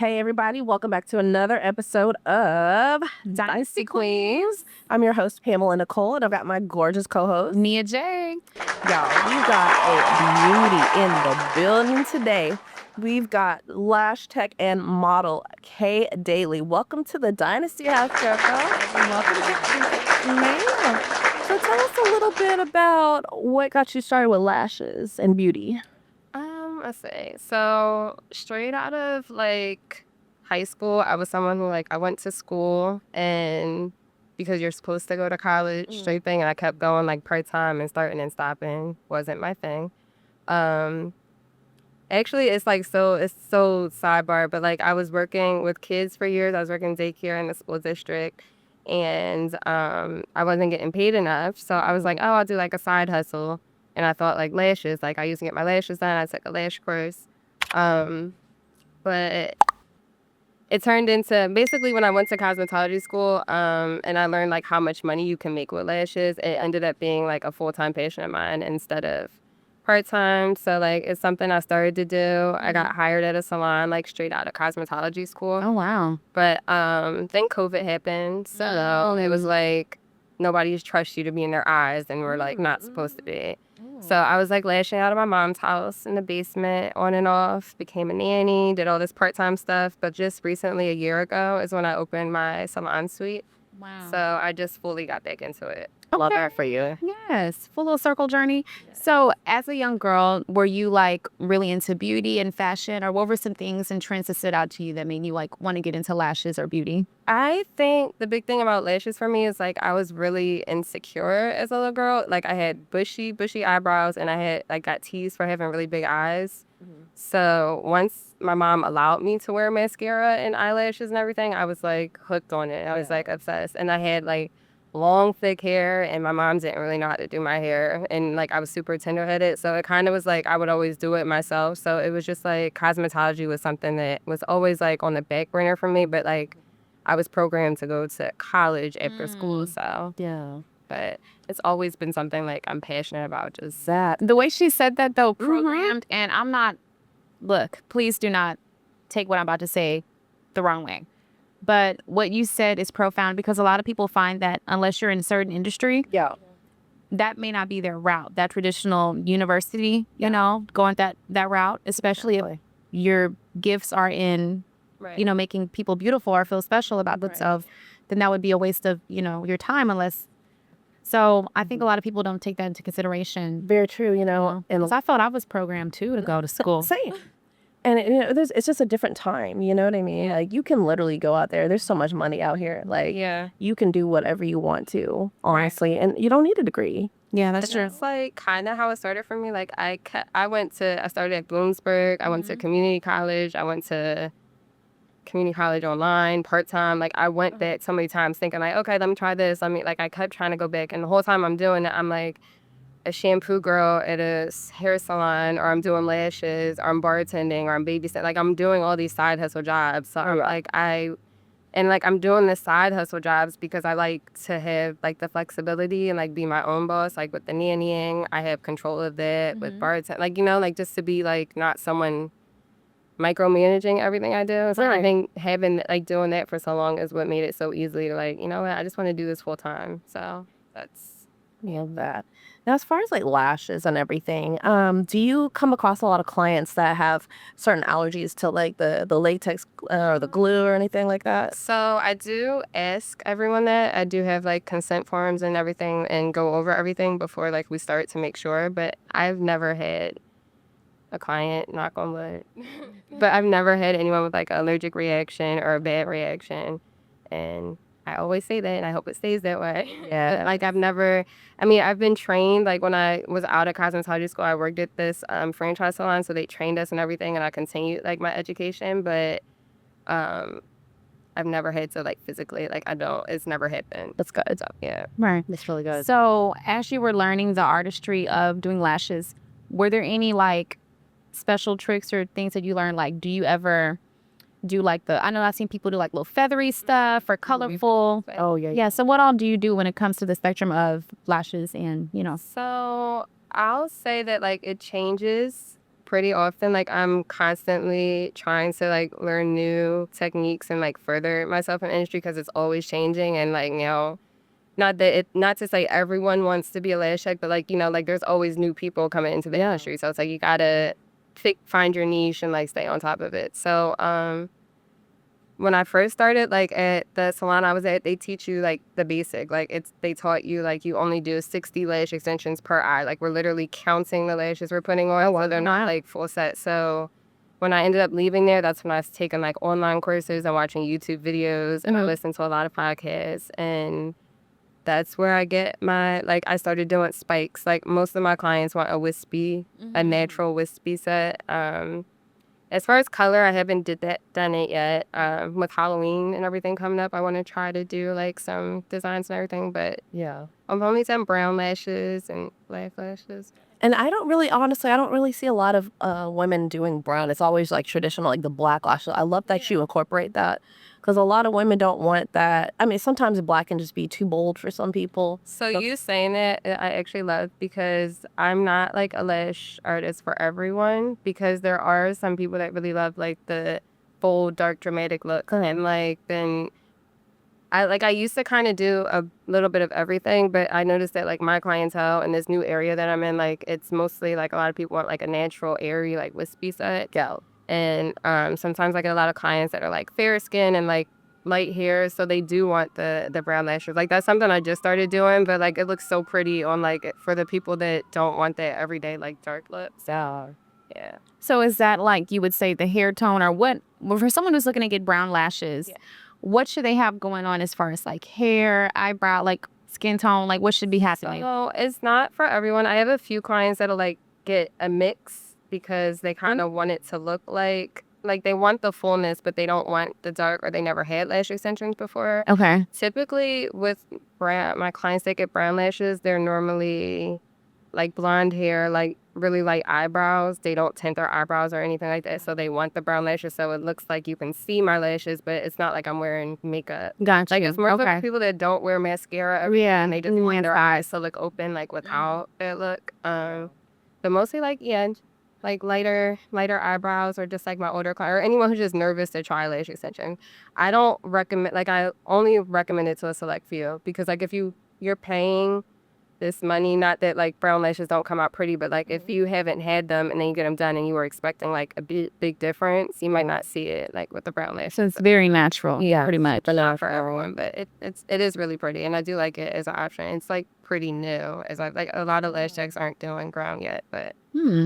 Hey everybody, welcome back to another episode of Dynasty Queens. I'm your host, Pamela Nicole, and I've got my gorgeous co-host, Nia J. Y'all, we got a beauty in the building today. We've got lash tech and model Kay Daly. Welcome to the Dynasty House, girl. Welcome to Man. So tell us a little bit about what got you started with lashes and beauty. Let's see. So straight out of like high school, I was someone who I went to school and because you're supposed to go to college, straight thing, and I kept going like part-time and starting and stopping wasn't my thing. Actually, it's so sidebar, but like I was working with kids for years. I was working daycare in the school district, and I wasn't getting paid enough. So I was like, oh, I'll do like a side hustle. And I thought like lashes, like I used to get my lashes done. I took a lash course, but it turned into basically when I went to cosmetology school, and I learned like how much money you can make with lashes. It ended up being like a full-time passion of mine instead of part-time. So like it's something I started to do. I got hired at a salon like straight out of cosmetology school. Oh, wow. But then COVID happened. So it was like nobody trusts you to be in their eyes, and we're like not supposed to be. So I was like lashing out of my mom's house in the basement on and off, became a nanny, did all this part-time stuff. But just recently, a year ago, is when I opened my salon suite. Wow. So I just fully got back into it. Love that for you. Yes, full little circle journey. So as a young girl, were you like really into beauty and fashion, or what were some things and trends that stood out to you that made you like want to get into lashes or beauty? I think the big thing about lashes for me is like I was really insecure as a little girl. Like I had bushy eyebrows, and I had like got teased for having really big eyes. So once my mom allowed me to wear mascara and eyelashes and everything, I was like hooked on it. I was like obsessed, and I had like long thick hair, and my mom didn't really know how to do my hair, and like I was super tender-headed, so it kind of was like I would always do it myself. So it was just like cosmetology was something that was always like on the back burner for me, but like I was programmed to go to college after school, so Yeah. but it's always been something like I'm passionate about. Just That. The way she said that though, programmed, and I'm not, look, please do not take what I'm about to say the wrong way. But what you said is profound because a lot of people find that unless you're in a certain industry, Yeah. that may not be their route, that traditional university, you know, going that route, especially if your gifts are in, right. you know, making people beautiful or feel special about themselves, then that would be a waste of, you know, your time unless. So I think a lot of people don't take that into consideration. Very true, you know. And Because I thought I was programmed too to go to school. same. And it's just a different time, you know what I mean? Like you can literally go out there. There's so much money out here. Like Yeah. you can do whatever you want to, honestly, and you don't need a degree. Yeah, that's true. That's like kind of how it started for me. Like I started at Bloomsburg. I went to community college. I went to community college online, part-time. Like I went back so many times thinking like, okay, let me try this. Like I kept trying to go back, and the whole time I'm doing it, I'm like a shampoo girl at a hair salon, or I'm doing lashes, or I'm bartending, or I'm babysitting. Like I'm doing all these side hustle jobs. So I'm doing the side hustle jobs because I like to have like the flexibility and like be my own boss. Like with the nannying, I have control of that. With bartending, like, you know, like just to be like not someone micromanaging everything I do. So I think doing that for so long is what made it so easily to like, you know what, I just want to do this full time. So that's That. Now, as far as like lashes and everything, do you come across a lot of clients that have certain allergies to like the latex or the glue or anything like that? So I do ask everyone that. I do have like consent forms and everything and go over everything before like we start to make sure. But I've never had a client, knock on wood, but I've never had anyone with like an allergic reaction or a bad reaction. And I always say that, and I hope it stays that way. Yeah. Like I've been trained, like when I was out of cosmetology school, I worked at this franchise salon, so they trained us and everything, and I continued like my education, but I've never had to like physically, like it's never happened. That's good. So, yeah. Right. That's really good. So as you were learning the artistry of doing lashes, were there any like special tricks or things that you learned? Like, do you ever do like I know I've seen people do like little feathery stuff or colorful. Oh, yeah. Yeah. So what all do you do when it comes to the spectrum of lashes and, you know? So I'll say that like it changes pretty often. Like, I'm constantly trying to like learn new techniques and like further myself in the industry because it's always changing. And like, not to say everyone wants to be a lash tech, but like, like there's always new people coming into the industry. So it's like you gotta find your niche and like stay on top of it. So when I first started, like at the salon I was at, they teach you like the basic. Like they taught you like you only do 60 lash extensions per eye. Like we're literally counting the lashes we're putting on, so they're not like full set. So when I ended up leaving there, that's when I was taking like online courses and watching YouTube videos, and I listened to a lot of podcasts, and that's where I get I started doing spikes. Like most of my clients want a wispy, a natural wispy set. As far as color, I haven't done it yet. With Halloween and everything coming up, I want to try to do like some designs and everything. But Yeah. I've only done brown lashes and black lashes. And I don't really see a lot of women doing brown. It's always like traditional, like the black lashes. I love that you incorporate that because a lot of women don't want that. I mean, sometimes black can just be too bold for some people. So you saying that, I actually love, because I'm not like a lash artist for everyone, because there are some people that really love like the bold, dark, dramatic look. And like then I used to kind of do a little bit of everything, but I noticed that like my clientele in this new area that I'm in, like it's mostly like a lot of people want like a natural, airy, like wispy set. Yeah. And sometimes I get a lot of clients that are like fair skin and like light hair, so they do want the brown lashes. Like that's something I just started doing, but like it looks so pretty on like for the people that don't want that everyday like dark lips. Yeah. Yeah. So is that like you would say the hair tone, or what? Well, for someone who's looking to get brown lashes, what should they have going on as far as like hair, eyebrow, like skin tone? Like what should be happening? So it's not for everyone. I have a few clients that'll like get a mix because they kind of want it to look like they want the fullness, but they don't want the dark, or they never had lash extensions before. Okay. Typically with my clients that get brown lashes, they're normally like blonde hair, like really light eyebrows. They don't tint their eyebrows or anything like that. So they want the brown lashes, so it looks like you can see my lashes, but it's not like I'm wearing makeup. Gotcha. Like it's more for people that don't wear mascara. Yeah. And they just want their eyes to look open, like without that look. But mostly like lighter eyebrows, or just like my older client, or anyone who's just nervous to try lash extension. I don't recommend, like I only recommend it to a select few, because like if you're paying this money, not that like brown lashes don't come out pretty, but like if you haven't had them and then you get them done and you were expecting like a big difference, you might not see it like with the brown lashes. So it's very natural. Yeah. Pretty much. But not for everyone, but it is really pretty, and I do like it as an option. It's like pretty new, as like a lot of lash techs aren't doing brown yet, but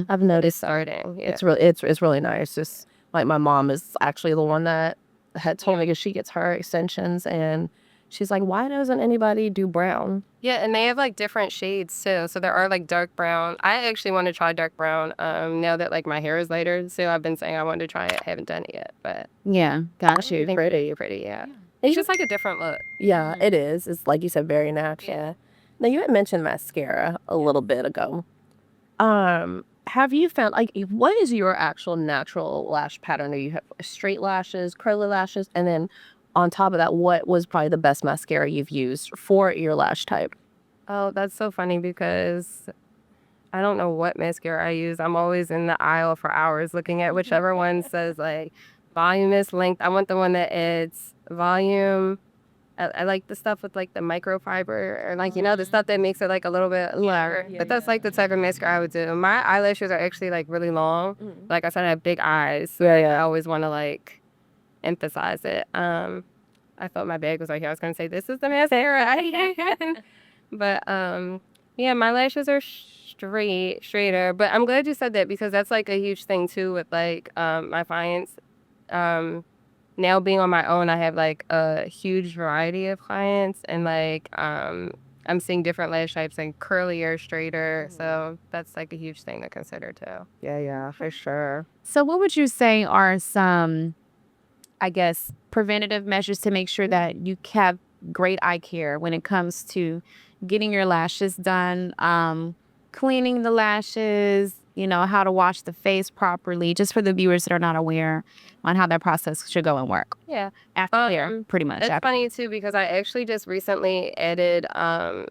I've noticed it's starting. Yeah. it's really nice. Just like my mom is actually the one that had told me, because she gets her extensions and she's like, why doesn't anybody do brown? Yeah, and they have like different shades too. So there are like dark brown. I actually want to try dark brown. Now that like my hair is lighter, so I've been saying I wanted to try it. Haven't done it yet, but Yeah. Got you. pretty. Yeah. It's just like a different look. Yeah, it is. It's like you said, very natural. Yeah. Now you had mentioned mascara a little bit ago. Have you found, like, what is your actual natural lash pattern? Do you have straight lashes, curly lashes, and then on top of that, what was probably the best mascara you've used for your lash type? Oh, that's so funny, because I don't know what mascara I use. I'm always in the aisle for hours looking at whichever one says like voluminous length. I want the one that adds volume. I like the stuff with like the microfiber, or like, the stuff that makes it like a little bit longer. But that's like the type of mascara I would do. My eyelashes are actually like really long. Like I said, I have big eyes. So I always want to like emphasize it. I thought my bag was right here. I was going to say, this is the mascara. But yeah, my lashes are straighter. But I'm glad you said that, because that's like a huge thing too with like my clients. Now being on my own, I have like a huge variety of clients, and like I'm seeing different lash types, and curlier, straighter. So that's like a huge thing to consider too. Yeah, for sure. So what would you say are some, I guess, preventative measures to make sure that you have great eye care when it comes to getting your lashes done, cleaning the lashes, how to wash the face properly, just for the viewers that are not aware on how that process should go and work. Yeah. After there, pretty much. It's funny too because I actually just recently added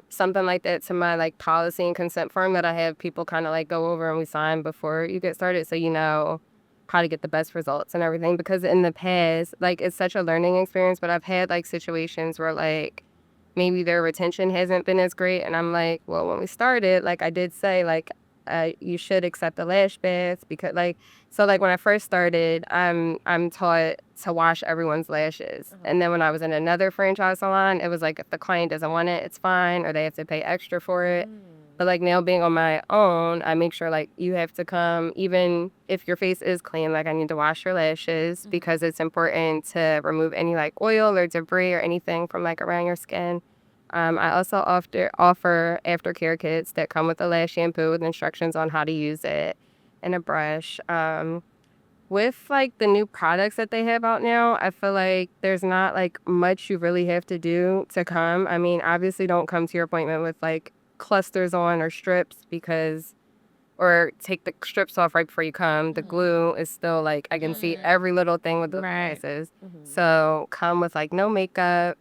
something like that to my like policy and consent form that I have people kind of like go over and we sign before you get started, so you know how to get the best results and everything. Because in the past, like it's such a learning experience, but I've had like situations where like maybe their retention hasn't been as great, and I'm like, well, when we started, like I did say like you should accept the lash baths because like when I first started, I'm taught to wash everyone's lashes, and then when I was in another franchise salon, it was like if the client doesn't want it, it's fine, or they have to pay extra for it. But like now being on my own, I make sure like you have to come, even if your face is clean, like I need to wash your lashes because it's important to remove any like oil or debris or anything from like around your skin. I also offer aftercare kits that come with a lash shampoo with instructions on how to use it and a brush. With like the new products that they have out now, I feel like there's not like much you really have to do to come. I mean, obviously don't come to your appointment with like clusters on or strips or take the strips off right before you come. The glue is still like, I can see every little thing with the glasses. So come with like no makeup,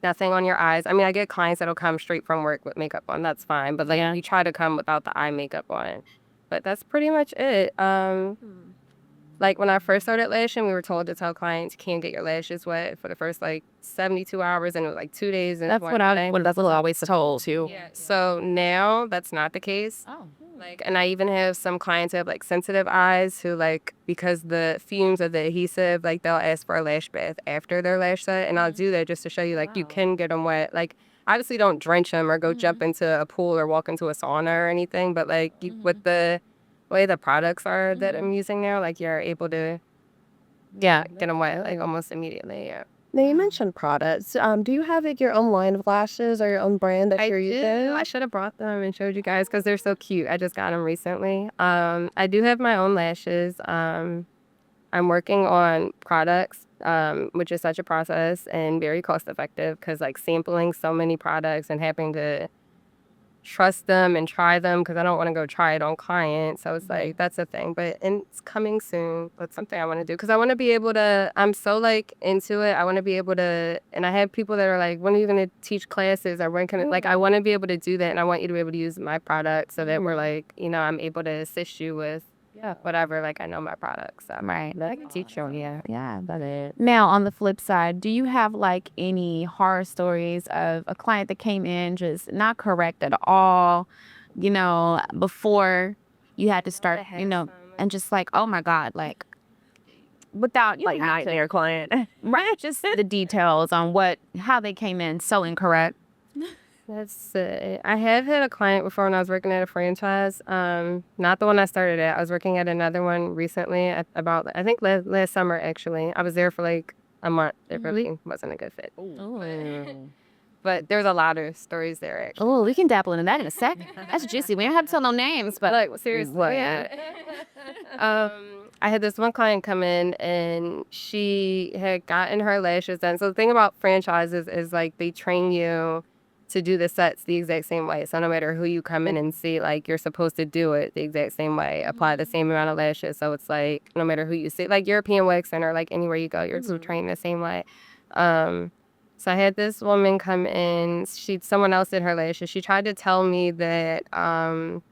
nothing on your eyes. I mean, I get clients that'll come straight from work with makeup on. That's fine. But like you try to come without the eye makeup on. But that's pretty much it. Like when I first started lashing, we were told to tell clients you can't get your lashes wet for the first like 72 hours, and it was like 2 days. And That's what I always told too. Yeah. So now that's not the case. Oh. Like, and I even have some clients who have like sensitive eyes who like, because the fumes of the adhesive, like they'll ask for a lash bath after their lash set. And I'll do that just to show you like you can get them wet. Like obviously don't drench them or go jump into a pool or walk into a sauna or anything. But like with the way the products are that I'm using now, like you're able to, get them wet like almost immediately. Yeah. Now, you mentioned products. Do you have like your own line of lashes or your own brand that you're using? I should have brought them and showed you guys because they're so cute. I just got them recently. I do have my own lashes. I'm working on products, which is such a process and very cost effective because like sampling so many products and having to trust them and try them because I don't want to go try it on clients. So it's like, that's a thing. And it's coming soon. That's something I want to do because I want to be able to, I'm so like into it. I want to be able to, and I have people that are like, when are you going to teach classes or when can it, like, I want to be able to do that. And I want you to be able to use my product so that we're like, I'm able to assist you with whatever, like I know my products. So. Right. I can teach you. Yeah. Yeah, that's it. Now, on the flip side, do you have like any horror stories of a client that came in just not correct at all, before you had to start, and just like, oh my God, like without Like nightmare client. right, just the details on how they came in so incorrect. That's it. I have had a client before when I was working at a franchise. Not the one I started at. I was working at another one recently I think last summer, actually. I was there for like a month. It really wasn't a good fit. But there's a lot of stories there, actually. Oh, we can dabble into that in a second. That's juicy. We don't have to tell no names, but Like, seriously. Yeah. I had this one client come in and she had gotten her lashes done. So the thing about franchises is like they train you to do the sets the exact same way. So no matter who you come in and see, like you're supposed to do it the exact same way, apply the same amount of lashes. So it's like no matter who you see, like European Wax Center, like anywhere you go, you're trained the same way. So I had this woman come in. Someone else did her lashes. She tried to tell me that the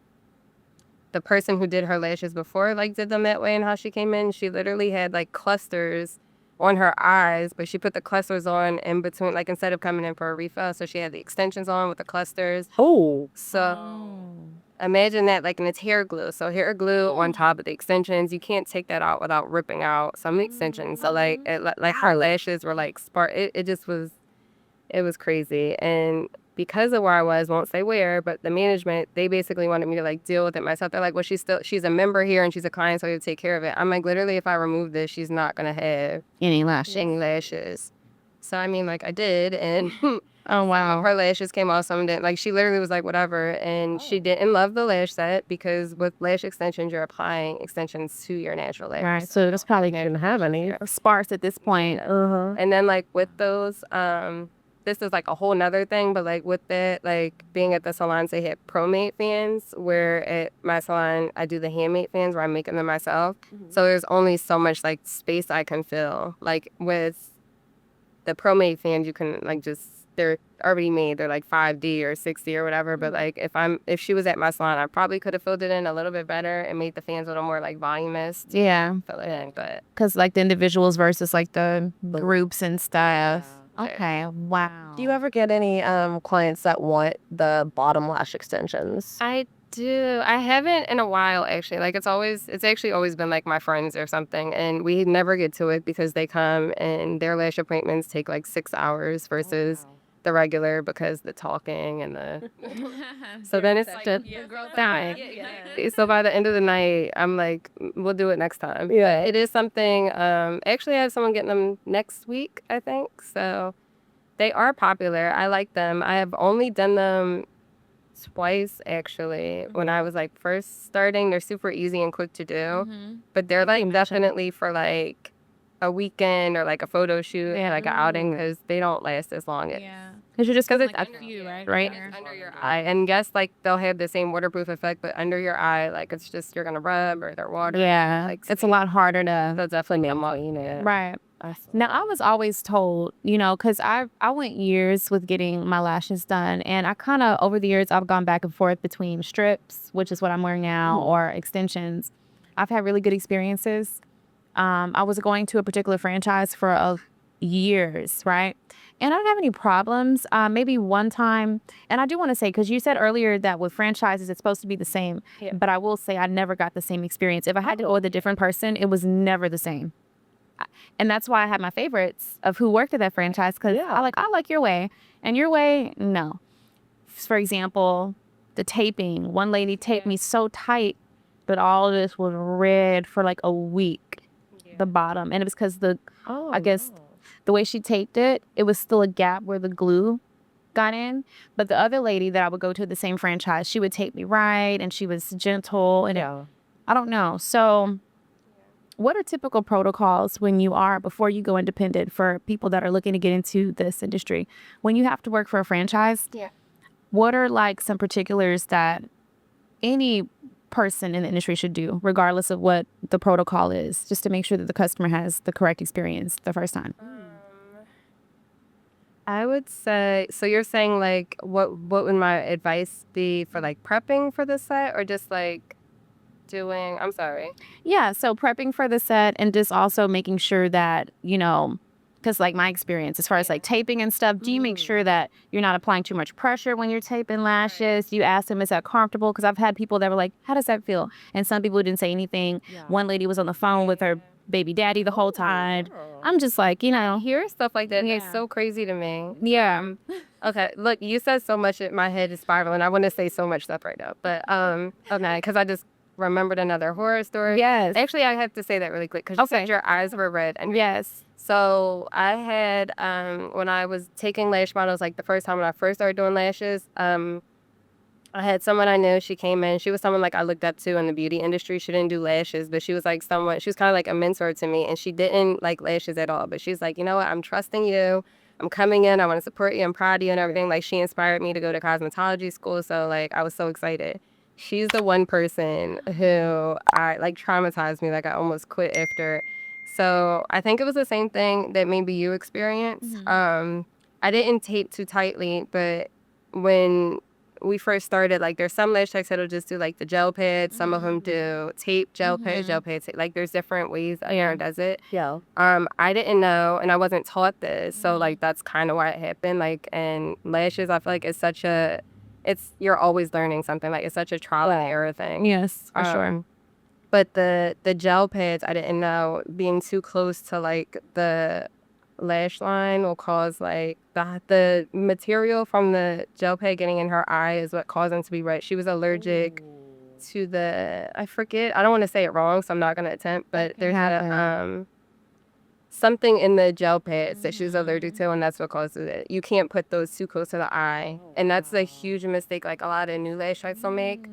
person who did her lashes before like did them that way and how she came in. She literally had like clusters on her eyes, but she put the clusters on in between, like instead of coming in for a refill. So she had the extensions on with the clusters. Oh. So imagine that, like, and it's hair glue. So hair glue on top of the extensions. You can't take that out without ripping out some extensions. So like, her lashes were like it was crazy. And because of where I was, won't say where, but the management, they basically wanted me to like deal with it myself. They're like, well, she's a member here and she's a client, so you have to take care of it. I'm like, literally, if I remove this, she's not gonna have any lashes. So I mean, like I did, and oh wow, her lashes came off. Some didn't. Like she literally was like, whatever, and she didn't love the lash set because with lash extensions, you're applying extensions to your natural lashes. Right. So that's probably Didn't have any. sparse at this point. And then like with those, this is like a whole nother thing, but like with it, like being at the salons, they had pro-made fans, where at my salon, I do the handmade fans where I'm making them myself. So there's only so much like space I can fill. Like with the pro-made fans, you can like just, they're already made. They're like 5D or 6D or whatever. But like if she was at my salon, I probably could have filled it in a little bit better and made the fans a little more like voluminous. Yeah. Fill it in, but Because like the individuals versus like the groups and stuff. Okay. Wow. Do you ever get any clients that want the bottom lash extensions? I do. I haven't in a while, actually. Like, it's actually always been like my friends or something. And we never get to it because they come and their lash appointments take like 6 hours versus the regular, because the talking and the. So then it's just dying. So by the end of the night, I'm like, we'll do it next time. Yeah. It is something. Actually, I have someone getting them next week, I think. So they are popular. I like them. I have only done them twice, actually, when I was like first starting. They're super easy and quick to do, but they're like definitely for like a weekend or like a photo shoot, like an outing, because they don't last as long. Because you're just Because like it's under you, right? right? It's under your eye. And yes, like they'll have the same waterproof effect, but under your eye, like it's just, you're gonna rub or they're water. Yeah. Like, It's a lot harder to. so definitely I'm all, you know. Right. Now, I was always told, you know, because I went years with getting my lashes done. And I kind of, over the years, I've gone back and forth between strips, which is what I'm wearing now, or extensions. I've had really good experiences. I was going to a particular franchise for years, right? And I don't have any problems. Maybe one time, and I do want to say, because you said earlier that with franchises, it's supposed to be the same. But I will say I never got the same experience. If I had to go with a different person, it was never the same. And that's why I had my favorites of who worked at that franchise, because I like your way, and your way, no. For example, the taping. One lady taped me so tight, but all of this was red for like a week, the bottom. And it was because I guess the way she taped it, it was still a gap where the glue got in. But the other lady that I would go to the same franchise, she would tape me right, and she was gentle, and I don't know. So what are typical protocols before you go independent, for people that are looking to get into this industry? When you have to work for a franchise, what are like some particulars that any person in the industry should do, regardless of what the protocol is, just to make sure that the customer has the correct experience the first time? I would say, so you're saying like, what would my advice be for like prepping for the set, or just like doing, I'm sorry. Yeah, so prepping for the set, and just also making sure that, you know, because like my experience as far as like taping and stuff, do you make sure that you're not applying too much pressure when you're taping lashes? Do you ask them, is that comfortable? Because I've had people that were like, how does that feel? And some people didn't say anything. One lady was on the phone with her baby daddy the whole time. I'm just like, you know. Hear stuff like that. It's so crazy to me. Yeah. Okay, look, you said so much that my head is spiraling. I want to say so much stuff right now, but okay, because I just remembered another horror story. Yes. Actually, I have to say that really quick, because you said your eyes were red. And yes. So I had, when I was taking lash models, like the first time when I first started doing lashes, I had someone I knew. She came in. She was someone like I looked up to in the beauty industry. She didn't do lashes, but she was like someone, she was kind of like a mentor to me, and she didn't like lashes at all. But she's like, you know what? I'm trusting you. I'm coming in. I want to support you. I'm proud of you and everything. Like, she inspired me to go to cosmetology school. So like, I was so excited. She's the one person who traumatized me. Like, I almost quit after. So I think it was the same thing that maybe you experienced. I didn't tape too tightly, but when we first started, like, there's some lash techs that'll just do like the gel pads. Some of them do tape, gel pads, like there's different ways Aaron does it. I didn't know, and I wasn't taught this. So like, that's kind of why it happened. Like, and lashes, I feel like you're always learning something. Like, it's such a trial and error thing. Yes, for sure. But the gel pads, I didn't know being too close to like the lash line will cause like the material from the gel pad getting in her eye is what caused them to be red. She was allergic to I forget, I don't want to say it wrong, so I'm not going to attempt, but there's something in the gel pads that she was allergic to, and that's what causes it. You can't put those too close to the eye, and that's a huge mistake like a lot of new lash types will make.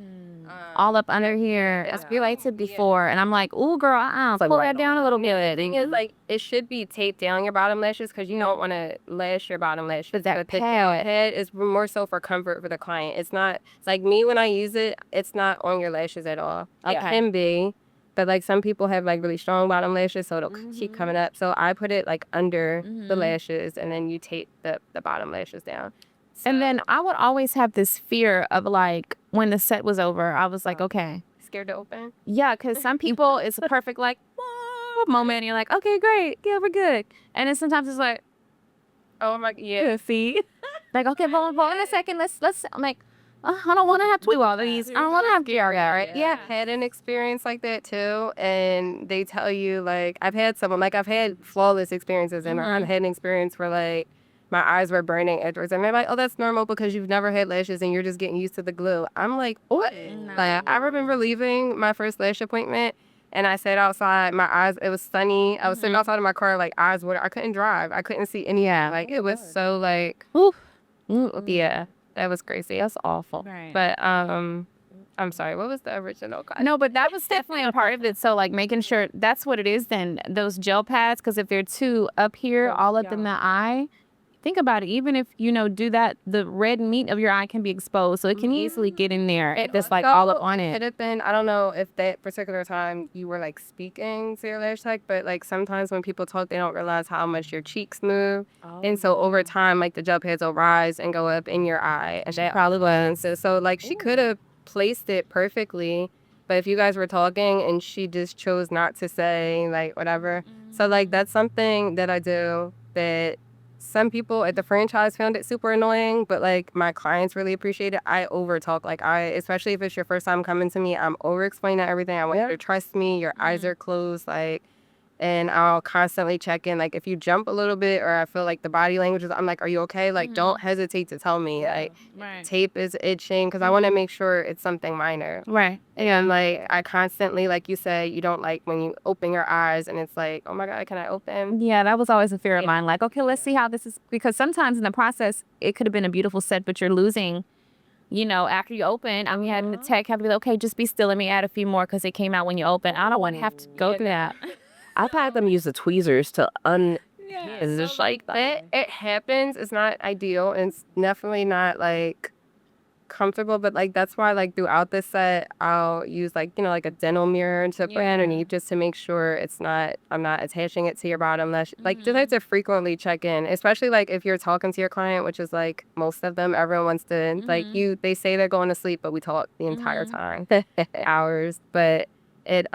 all up under here. I feel like it before, and I'm like, ooh, girl, like pull right that down a little bit. It's like it should be taped down your bottom lashes because you don't want to lash your bottom lashes. But that But the pad. head is more so for comfort for the client. It's not. It's like me when I use it. It's not on your lashes at all. It Okay. can be, but like some people have like really strong bottom lashes, so it'll keep coming up. So I put it like under the lashes, and then you tape the bottom lashes down. And then I would always have this fear of like when the set was over, I was like, okay. Scared to open? Yeah, because some people, it's a perfect like whoa moment. And you're like, okay, great. Yeah, we're good. And then sometimes it's like, Oh my yeah. see? Like, okay, hold on a second. Let's, I'm like, I don't want to have to do all these. I don't want to have to right? Yeah, had an experience like that too, and they tell you like I've had flawless experiences, and I've had an experience where like my eyes were burning afterwards, and they're like, "Oh, that's normal because you've never had lashes and you're just getting used to the glue." I'm like, "What?" No. Like I remember leaving my first lash appointment, and I sat outside. My eyes, it was sunny. I was sitting outside of my car, like eyes water. I couldn't drive. I couldn't see any. Like it was so like, yeah, that was crazy. That's awful. Right. But I'm sorry, what was the original question? No, but that was definitely a part of it. So like making sure that's what it is then, those gel pads, because if they're too up here, all up in the eye, think about it. Even if, do that, the red meat of your eye can be exposed. So it can easily get in there. Just like all up on Could it. have been, I don't know if that particular time you were like speaking to your lash tech, but like sometimes when people talk, they don't realize how much your cheeks move. And so over time, like the gel pads will rise and go up in your eye. And that probably was. So like she could have placed it perfectly. But if you guys were talking and she just chose not to say like whatever. So like that's something that I do that some people at the franchise found it super annoying, but like my clients really appreciate it. I over talk. Like especially if it's your first time coming to me, I'm over explaining everything. I want you to trust me. Your eyes are closed. Like, and I'll constantly check in. Like if you jump a little bit or I feel like the body language is, I'm like, are you okay? Like don't hesitate to tell me. Like tape is itching because I want to make sure it's something minor. Right. And like I constantly, like you said, you don't like when you open your eyes and it's like, oh my God, can I open? Yeah, that was always a fear of mine. Like, okay, let's see how this is. Because sometimes in the process, it could have been a beautiful set, but you're losing, after you open. I'm having the tech have to be like, okay, just be still. Let me add a few more because it came out when you open. I don't want to have to go through that. I've had them use the tweezers to it's just like that. It happens. It's not ideal. And it's definitely not like comfortable, but like that's why like throughout this set I'll use like like a dental mirror to put underneath just to make sure I'm not attaching it to your bottom lash. Like just have to frequently check in, especially like if you're talking to your client, which is like most of them, everyone wants to like they say they're going to sleep, but we talk the entire time hours. But it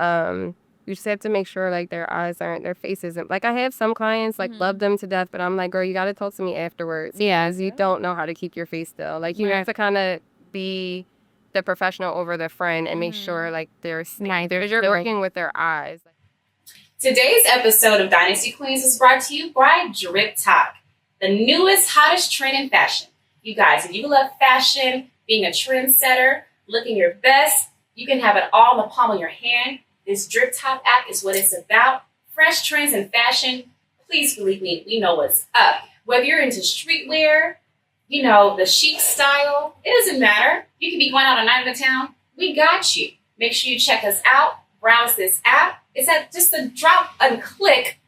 you just have to make sure like their face isn't like, I have some clients like love them to death, but I'm like, girl, you got to talk to me afterwards. Yeah, you don't know how to keep your face still. Like you have to kind of be the professional over the friend and make sure like they're working with their eyes. Today's episode of Dynasty Queens is brought to you by Drip Top, the newest, hottest trend in fashion. You guys, if you love fashion, being a trendsetter, looking your best, you can have it all in the palm of your hand. This Drip Top app is what it's about. Fresh trends in fashion. Please believe me, we know what's up. Whether you're into streetwear, the chic style, it doesn't matter. You can be going out a night in the town. We got you. Make sure you check us out. Browse this app. It's at just a drop and click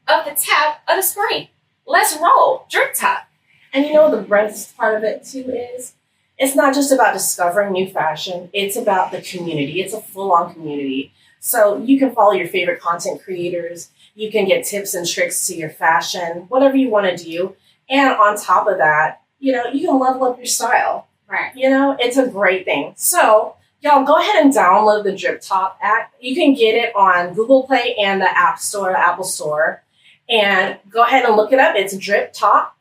of the tap of the screen. Let's roll. Drip Top. And the best part of it too is it's not just about discovering new fashion. It's about the community. It's a full-on community. So you can follow your favorite content creators. You can get tips and tricks to your fashion, whatever you want to do. And on top of that, you can level up your style. Right. It's a great thing. So y'all go ahead and download the Drip Top app. You can get it on Google Play and the App Store, the Apple Store. And go ahead and look it up. It's Drip Top,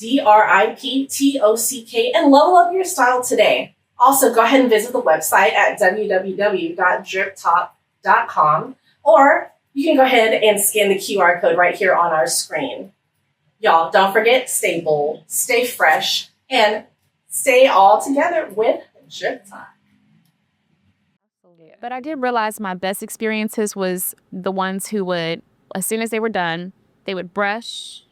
DRIPTOCK, and level up your style today. Also, go ahead and visit the website at www.driptop.com, or you can go ahead and scan the QR code right here on our screen. Y'all, don't forget, stay bold, stay fresh, and stay all together with Drip Top. But I did realize my best experiences was the ones who would, as soon as they were done, they would brush.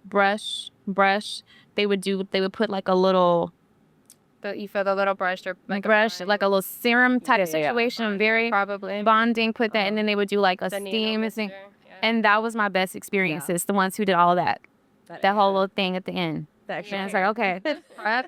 They would put like a little You feel the little brush or like brush, like a little serum type situation, very probably bonding, put that, and then they would do like a the steam nano thing. mixture, yeah. And that was my best experiences, the ones who did all of that. That whole little thing at the end. The And extra it's like, okay.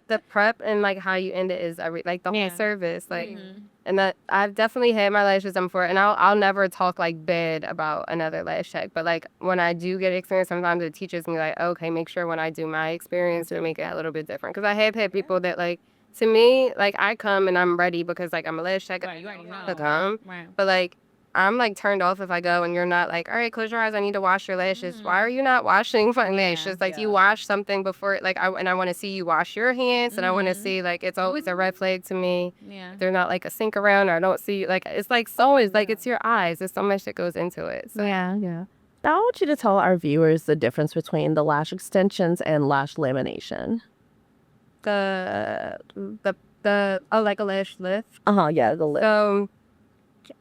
the prep and like how you end it is like the whole Yeah. service, like, and that I've definitely had my lashes done before, and I'll never talk like bad about another lash tech, but like when I do get experience, sometimes it teaches me like, okay, make sure when I do my experience to make it a little bit different, because I have had people that like, to me, like I come and I'm ready because like I'm a lash tech, Right, you already know. to come, Right. but like I'm like turned off if I go and you're not like, all right, close your eyes, I need to wash your lashes. Why are you not washing fucking lashes? Like you wash something before, like I want to see you wash your hands, and I want to see, like, it's always a red flag to me. Yeah. They're not like a sink around, or I don't see, like, it's like so is like it's your eyes. There's so much that goes into it. So Yeah. Now I want you to tell our viewers the difference between the lash extensions and lash lamination. the like a lash lift. Yeah, the lip. So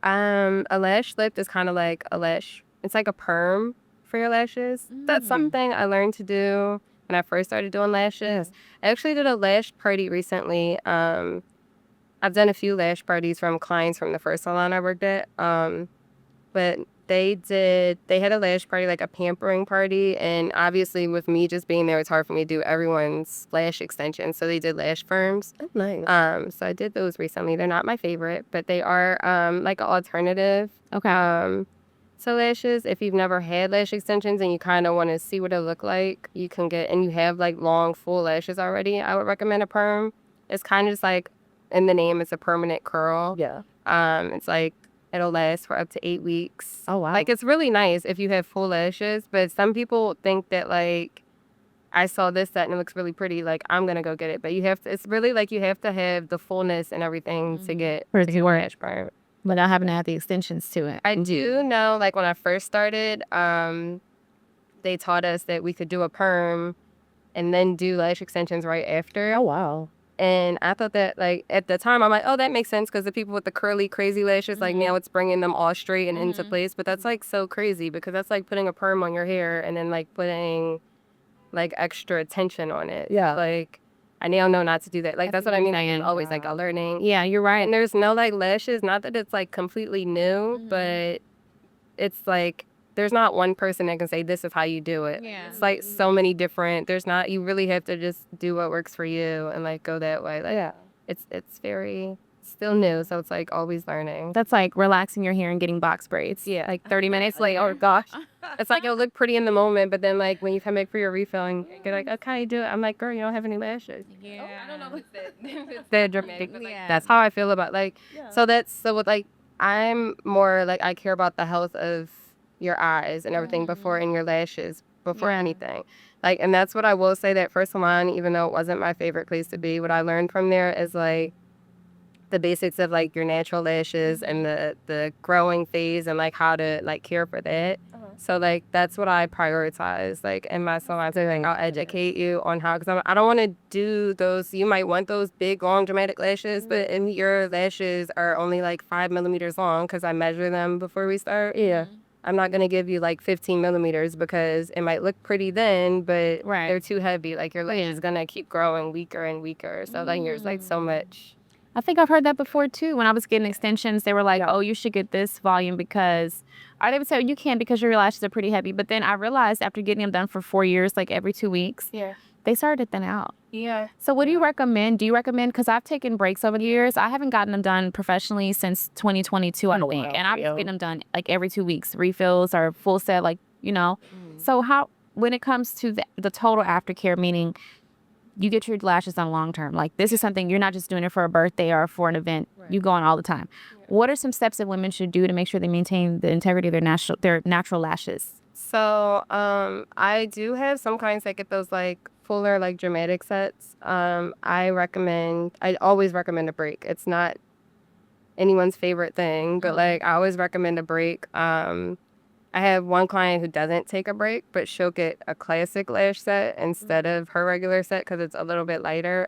a lash lift is kind of like a lash. It's like a perm for your lashes. That's something I learned to do when I first started doing lashes. I actually did a lash party recently. I've done a few lash parties from clients from the first salon I worked at. But they had a lash party, like a pampering party, and obviously with me just being there, it's hard for me to do everyone's lash extensions. So they did lash firms. Oh, nice. So I did those recently. They're not my favorite, but they are like an alternative. Okay. So lashes, if you've never had lash extensions and you kind of want to see what it look like, you can get, and you have like long full lashes already, I would recommend a perm. It's kind of just like in the name, it's a permanent curl. Yeah. It's like it'll last for up to 8 weeks. Oh, wow. Like it's really nice if you have full lashes, but some people think that like I saw this set and it looks really pretty, like I'm gonna go get it. But you have to, it's really like you have to have the fullness and everything to get lash perm. Without having to add the extensions to it. I do know, like when I first started, they taught us that we could do a perm and then do lash extensions right after. Oh, wow. And I thought that, like, at the time, I'm like, oh, that makes sense, because the people with the curly, crazy lashes, like, now it's bringing them all straight and into place. But that's, like, so crazy, because that's like putting a perm on your hair and then, like, putting, like, extra attention on it. Yeah. Like, I now know not to do that. Like, that's what I mean. I am always, like, a learning. Yeah, you're right. And there's no, like, lashes. Not that it's, like, completely new, but it's, like, there's not one person that can say this is how you do it. Yeah. It's like so many different. There's not. You really have to just do what works for you and like go that way. Like, it's very still new, so it's like always learning. That's like relaxing your hair and getting box braids. Yeah. Like 30 minutes later. Oh, gosh. It's like it'll look pretty in the moment, but then like when you come back for your refill and you're like, okay, do it. I'm like, girl, you don't have any lashes. Yeah. I don't know if it's that dramatic, but like, Yeah. that's how I feel about like. So with like I'm more like I care about the health of your eyes and everything before, and your lashes before anything. Like, and that's what I will say, that first salon, even though it wasn't my favorite place to be, what I learned from there is like the basics of like your natural lashes and the growing phase and like how to like care for that. So like that's what I prioritize like in my salon. So like I'll educate you on how, because I don't want to do those. You might want those big long dramatic lashes, but if your lashes are only like 5 millimeters long, because I measure them before we start. Yeah. I'm not gonna give you like 15 millimeters because it might look pretty then, but Right. they're too heavy. Like your lash is gonna keep growing weaker and weaker. So like there's like so much. I think I've heard that before too. When I was getting extensions, they were like, oh, you should get this volume because, or they would say, you can because your lashes are pretty heavy. But then I realized after getting them done for 4 years, like every 2 weeks, they started to thin out. Yeah. So what do you recommend? Do you recommend, because I've taken breaks over the years. I haven't gotten them done professionally since 2022, I think. And I'm getting them done like every 2 weeks, refills or full set, like, you know. So how, when it comes to the total aftercare, meaning you get your lashes done long term, like this is something you're not just doing it for a birthday or for an event, you go on all the time. What are some steps that women should do to make sure they maintain the integrity of their natural lashes? So I do have some clients that get those like fuller, like dramatic sets. I always recommend a break. It's not anyone's favorite thing, but like I always recommend a break. I have one client who doesn't take a break, but she'll get a classic lash set instead of her regular set because it's a little bit lighter.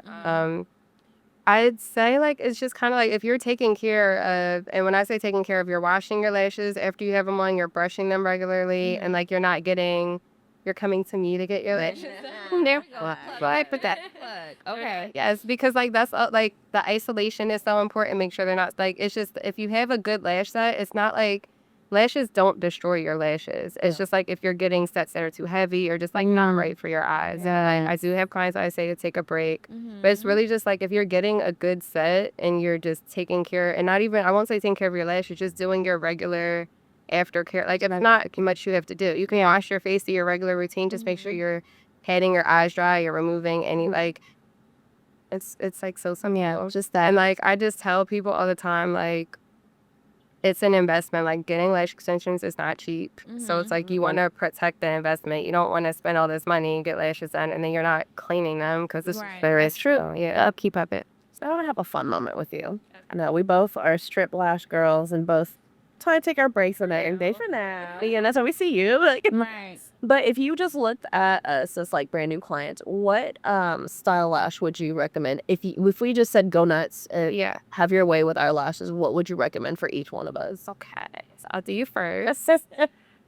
I'd say like it's just kind of like if you're taking care of, and when I say taking care of, you're washing your lashes after you have them on, you're brushing them regularly, and like you're not getting you're coming to me to get your lashes done. There, I put that. Okay. Yes, because like that's like the isolation is so important. Make sure they're not like it's just if you have a good lash set, it's not like lashes don't destroy your lashes. It's just like if you're getting sets that are too heavy or just like not right for your eyes. And I do have clients I say to take a break, but it's really just like if you're getting a good set and you're just taking care and not even I won't say taking care of your lashes, just doing your regular aftercare. Like it's not much you have to do. You can wash your face, do your regular routine. Just make sure you're patting your eyes dry. You're removing any like. It's like so simple. Yeah, just that. And like I just tell people all the time, like it's an investment. Like getting lash extensions is not cheap. So it's like you want to protect the investment. You don't want to spend all this money and get lashes done, and then you're not cleaning them because it's very true. So, yeah, upkeep of it. So I want to have a fun moment with you. I know we both are strip lash girls and both trying to take our breaks on that day for now. Yeah, that's how we see you. Right. But if you just looked at us as like brand new clients, what style lash would you recommend? If we just said go nuts, have your way with our lashes, what would you recommend for each one of us? Okay, so I'll do you first.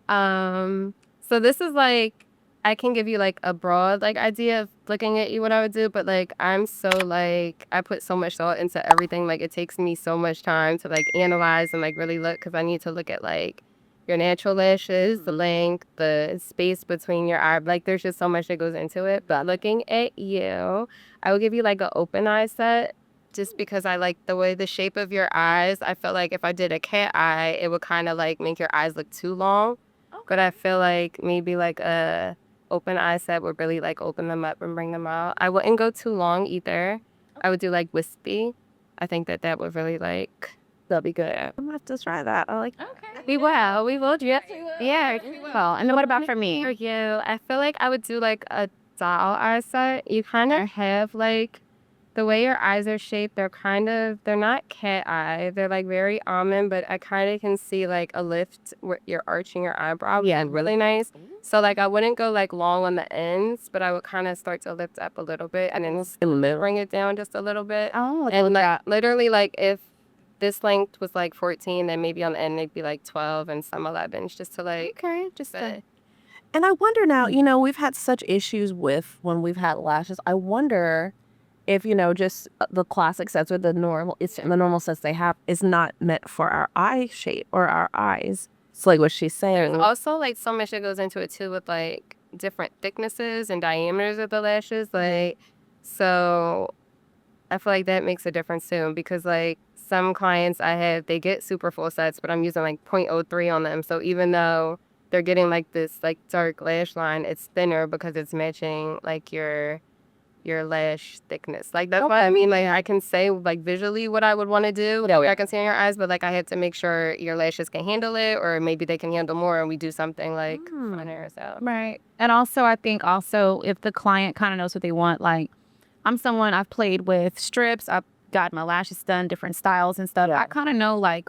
So this is like I can give you like a broad like idea of looking at you what I would do, but like I'm so like I put so much thought into everything. Like it takes me so much time to like analyze and like really look because I need to look at like your natural lashes, the length, the space between your eye. Like there's just so much that goes into it. But looking at you, I will give you like an open eye set just because I like the way the shape of your eyes. I feel like if I did a cat eye, it would kind of like make your eyes look too long. But I feel like maybe like a open eye set would really like open them up and bring them out. I wouldn't go too long either. I would do like wispy. I think that would really like that'll be good. I'm gonna have to try that. I like we will. Yeah. Well, and then what about for me? For you, I feel like I would do like a doll eye set. You kind of have like the way your eyes are shaped. They're not cat eye. They're like very almond, but I kind of can see like a lift where you're arching your eyebrow. Yeah, really nice. So like I wouldn't go like long on the ends, but I would kind of start to lift up a little bit and then bring it down just a little bit. Oh, and like literally like if this length was like 14, then maybe on the end it'd be like 12 and some 11s just to like And I wonder now, we've had such issues with when we've had lashes. I wonder if, just the classic sets or the normal sets they have is not meant for our eye shape or our eyes. It's like what she's saying. There's also like so much that goes into it too with like different thicknesses and diameters of the lashes. Like, so I feel like that makes a difference too because like some clients I have, they get super full sets, but I'm using like 0.03 on them. So even though they're getting like this like dark lash line, it's thinner because it's matching like your lash thickness. Like that's why I mean like I can say like visually what I would want to do. I can see in your eyes, but like I have to make sure your lashes can handle it or maybe they can handle more and we do something like funner. So right. And also I think if the client kind of knows what they want, like I've played with strips, I've got my lashes done, different styles and stuff. I kind of know like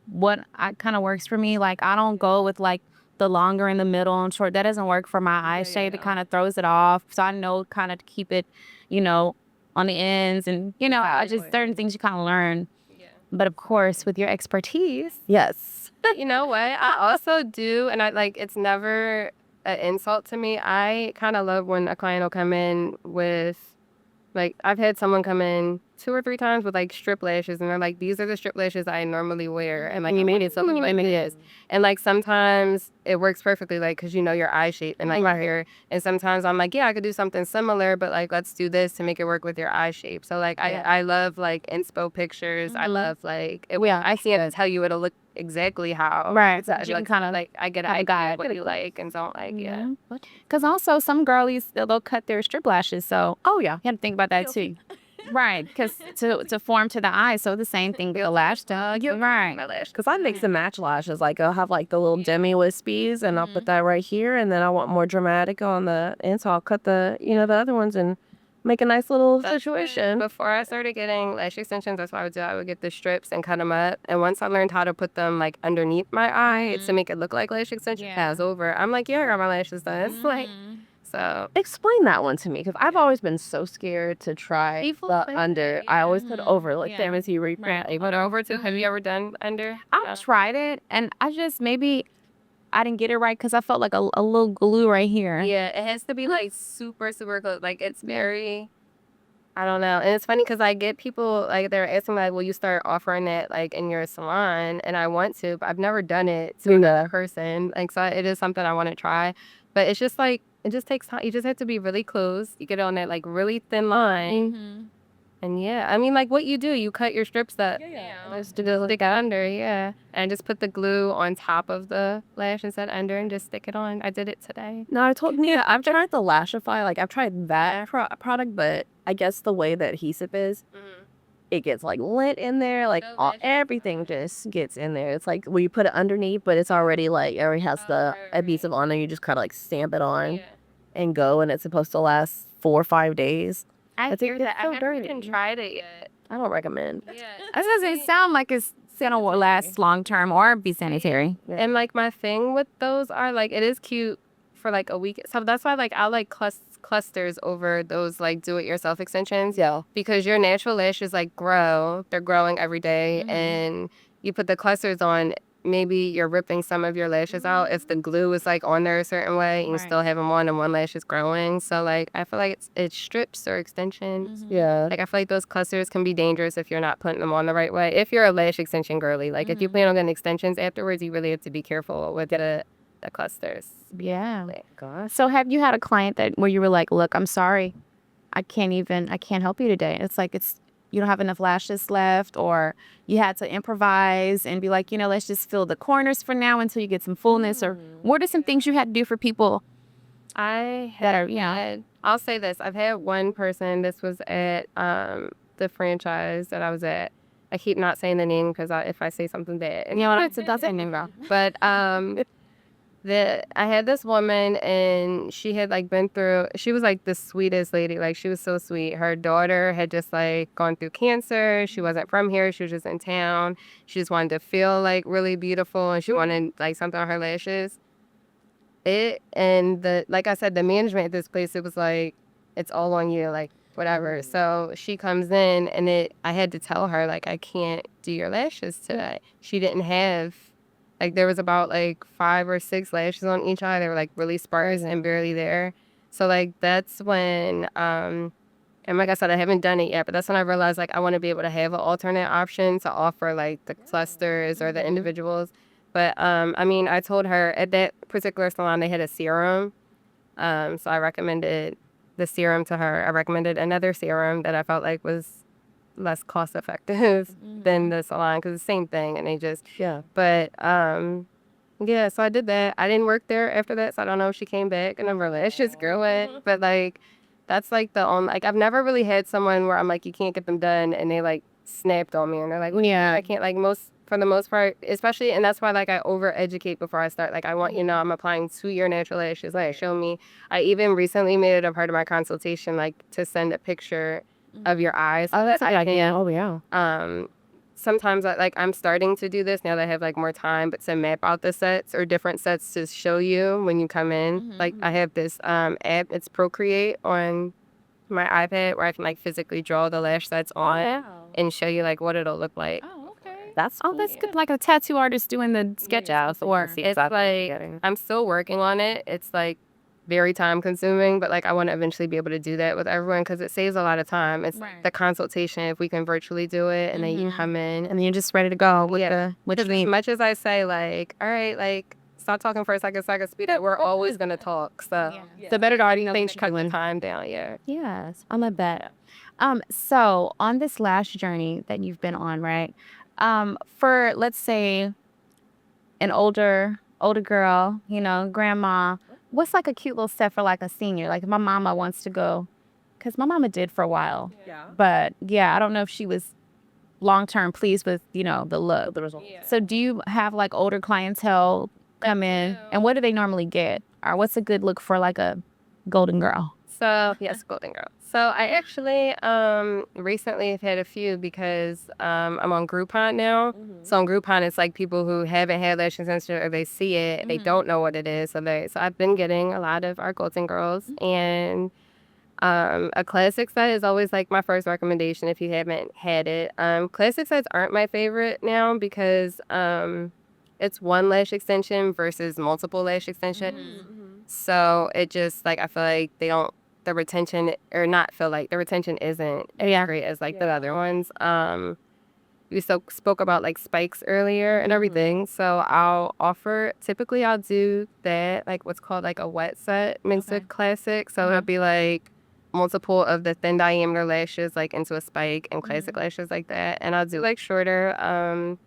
what kind of works for me. Like I don't go with like the longer in the middle and short. That doesn't work for my eye shape. It kind of throws it off. So I know kind of to keep it, on the ends and, I just certain things you kind of learn. Yeah. But of course, with your expertise. Yes. You know what? I also do, and I like, it's never an insult to me. I kind of love when a client will come in with, like, I've had someone come in 2 or 3 times with like strip lashes and they're like, these are the strip lashes I normally wear. And like, you made it so like, it is. And like, sometimes it works perfectly, like, cause your eye shape and like my hair. And sometimes I'm like, yeah, I could do something similar, but like, let's do this to make it work with your eye shape. So like, I love like inspo pictures. I love like, I can't tell you it'll look exactly how. Right. Exactly. You can kind of like, I got what you like and don't like, yeah. Cause also some girlies, they'll cut their strip lashes. So, you have to think about that too. Right, because to form to the eye, so the same thing with the lash dog. Right. Because I mix and match lashes. Like I'll have like the little demi wispies, and I'll put that right here, and then I want more dramatic on the end, so I'll cut the the other ones and make a nice little situation. Before I started getting lash extensions, that's what I would do. I would get the strips and cut them up, and once I learned how to put them like underneath my eye to make it look like lash extension pass over, I'm like, I got my lashes done. It's like. So explain that one to me because I've always been so scared to try the under. I always put over like them as you put over too. Have you ever done under? I've tried it and I just maybe I didn't get it right because I felt like a little glue right here. Yeah, it has to be like super, super close. Like it's very, I don't know. And it's funny because I get people like they're asking like, will you start offering that like in your salon? And I want to, but I've never done it to another person. Like, so it is something I want to try. But it's just like, it just takes time. You just have to be really close. You get on that like really thin line. Mm-hmm. And yeah, I mean, like what you do, you cut your strips up. Just to stick it under, yeah. And just put the glue on top of the lash instead under and just stick it on. I did it today. No, I told Nia, I've tried the Lashify. Like, I've tried that product, but I guess the way the adhesive is, it gets like lit in there. Like, everything just gets in there. It's like when you put it underneath, but it's already like, it already has the adhesive on there. You just kind of like stamp it on and go, and it's supposed to last 4 or 5 days. I think hear it's that. so I haven't dirty. even tried it yet. I don't recommend. Yeah. That doesn't sound like it's gonna last long term or be sanitary. And like my thing with those are like it is cute for like a week. So that's why like I like clusters over those like do it yourself extensions. Yeah. Because your natural lashes like grow. They're growing every day, and you put the clusters on, maybe you're ripping some of your lashes out if the glue is like on there a certain way and you still have them on and one lash is growing. So like I feel like it's strips or extensions. Yeah. Like I feel like those clusters can be dangerous if you're not putting them on the right way. If you're a lash extension girly, like if you plan on getting extensions afterwards, you really have to be careful with the clusters. Yeah. Like, gosh. So have you had a client that where you were like, look, I'm sorry, I can't help you today. It's like you don't have enough lashes left, or you had to improvise and be like, let's just fill the corners for now until you get some fullness. Or what are some things you had to do for people I that are, had, I'll say this. I've had one person, this was at the franchise that I was at. I keep not saying the name because if I say something bad. And it's a dozen name though. But I had this woman, and she had like been through, she was like the sweetest lady. Like she was so sweet. Her daughter had just like gone through cancer. She wasn't from here. She was just in town. She just wanted to feel like really beautiful, and she wanted like something on her lashes. Like I said, the management at this place, it was like, it's all on you, like whatever. So she comes in, and I had to tell her like, I can't do your lashes today. She didn't have, like there was about like 5 or 6 lashes on each eye. They were like really sparse and barely there. So like that's when, and like I said, I haven't done it yet, but that's when I realized like I want to be able to have an alternate option to offer like the clusters or the individuals. But I mean, I told her at that particular salon they had a serum. So I recommended the serum to her. I recommended another serum that I felt like was less cost effective than the salon, because it's the same thing, and they just but yeah, so I did that. I didn't work there after that, so I don't know if she came back and her lashes grew it. But like that's like the only, like I've never really had someone where I'm like, you can't get them done, and they like snapped on me and they're like, yeah, I can't, like for the most part, especially, and that's why like I over educate before I start. Like I want I'm applying to your natural lashes. Like show me. I even recently made it a part of my consultation like to send a picture of your eyes. Oh, that's a good idea. Oh, yeah. Sometimes I'm starting to do this now that I have like more time, but to map out the sets or different sets to show you when you come in. Like I have this app, it's Procreate on my iPad, where I can like physically draw the lash sets on and show you like what it'll look like. That's good. Like a tattoo artist doing the sketch outs, or it's like I'm still working on it. It's like very time consuming, but like I want to eventually be able to do that with everyone, because it saves a lot of time. It's the consultation, if we can virtually do it, and then you come in and then you're just ready to go with as much as I say like, all right, like stop talking for a second so I can speed it, we're always gonna talk. So the better to already know things cut the time down. Yes, I'm a bet. So on this lash journey that you've been on, right? For let's say an older girl, grandma, what's like a cute little set for like a senior? Like if my mama wants to go, because my mama did for a while. But I don't know if she was long-term pleased with, the look, the result. So do you have like older clientele come in, and what do they normally get? Or what's a good look for like a golden girl? So yes, golden girl. So I actually recently have had a few, because I'm on Groupon now. So on Groupon, it's like people who haven't had lash extension, or they see it, they don't know what it is. So I've been getting a lot of our golden girls, and a classic set is always like my first recommendation if you haven't had it. Classic sets aren't my favorite now, because it's one lash extension versus multiple lash extensions. So it just like I feel like they don't the retention or not feel like the retention isn't as great as like the other ones. We spoke about like spikes earlier and everything. So typically I'll do that, like what's called like a wet set mixed with classic. So it'll be like multiple of the thin diameter lashes like into a spike and classic lashes like that. And I'll do like shorter.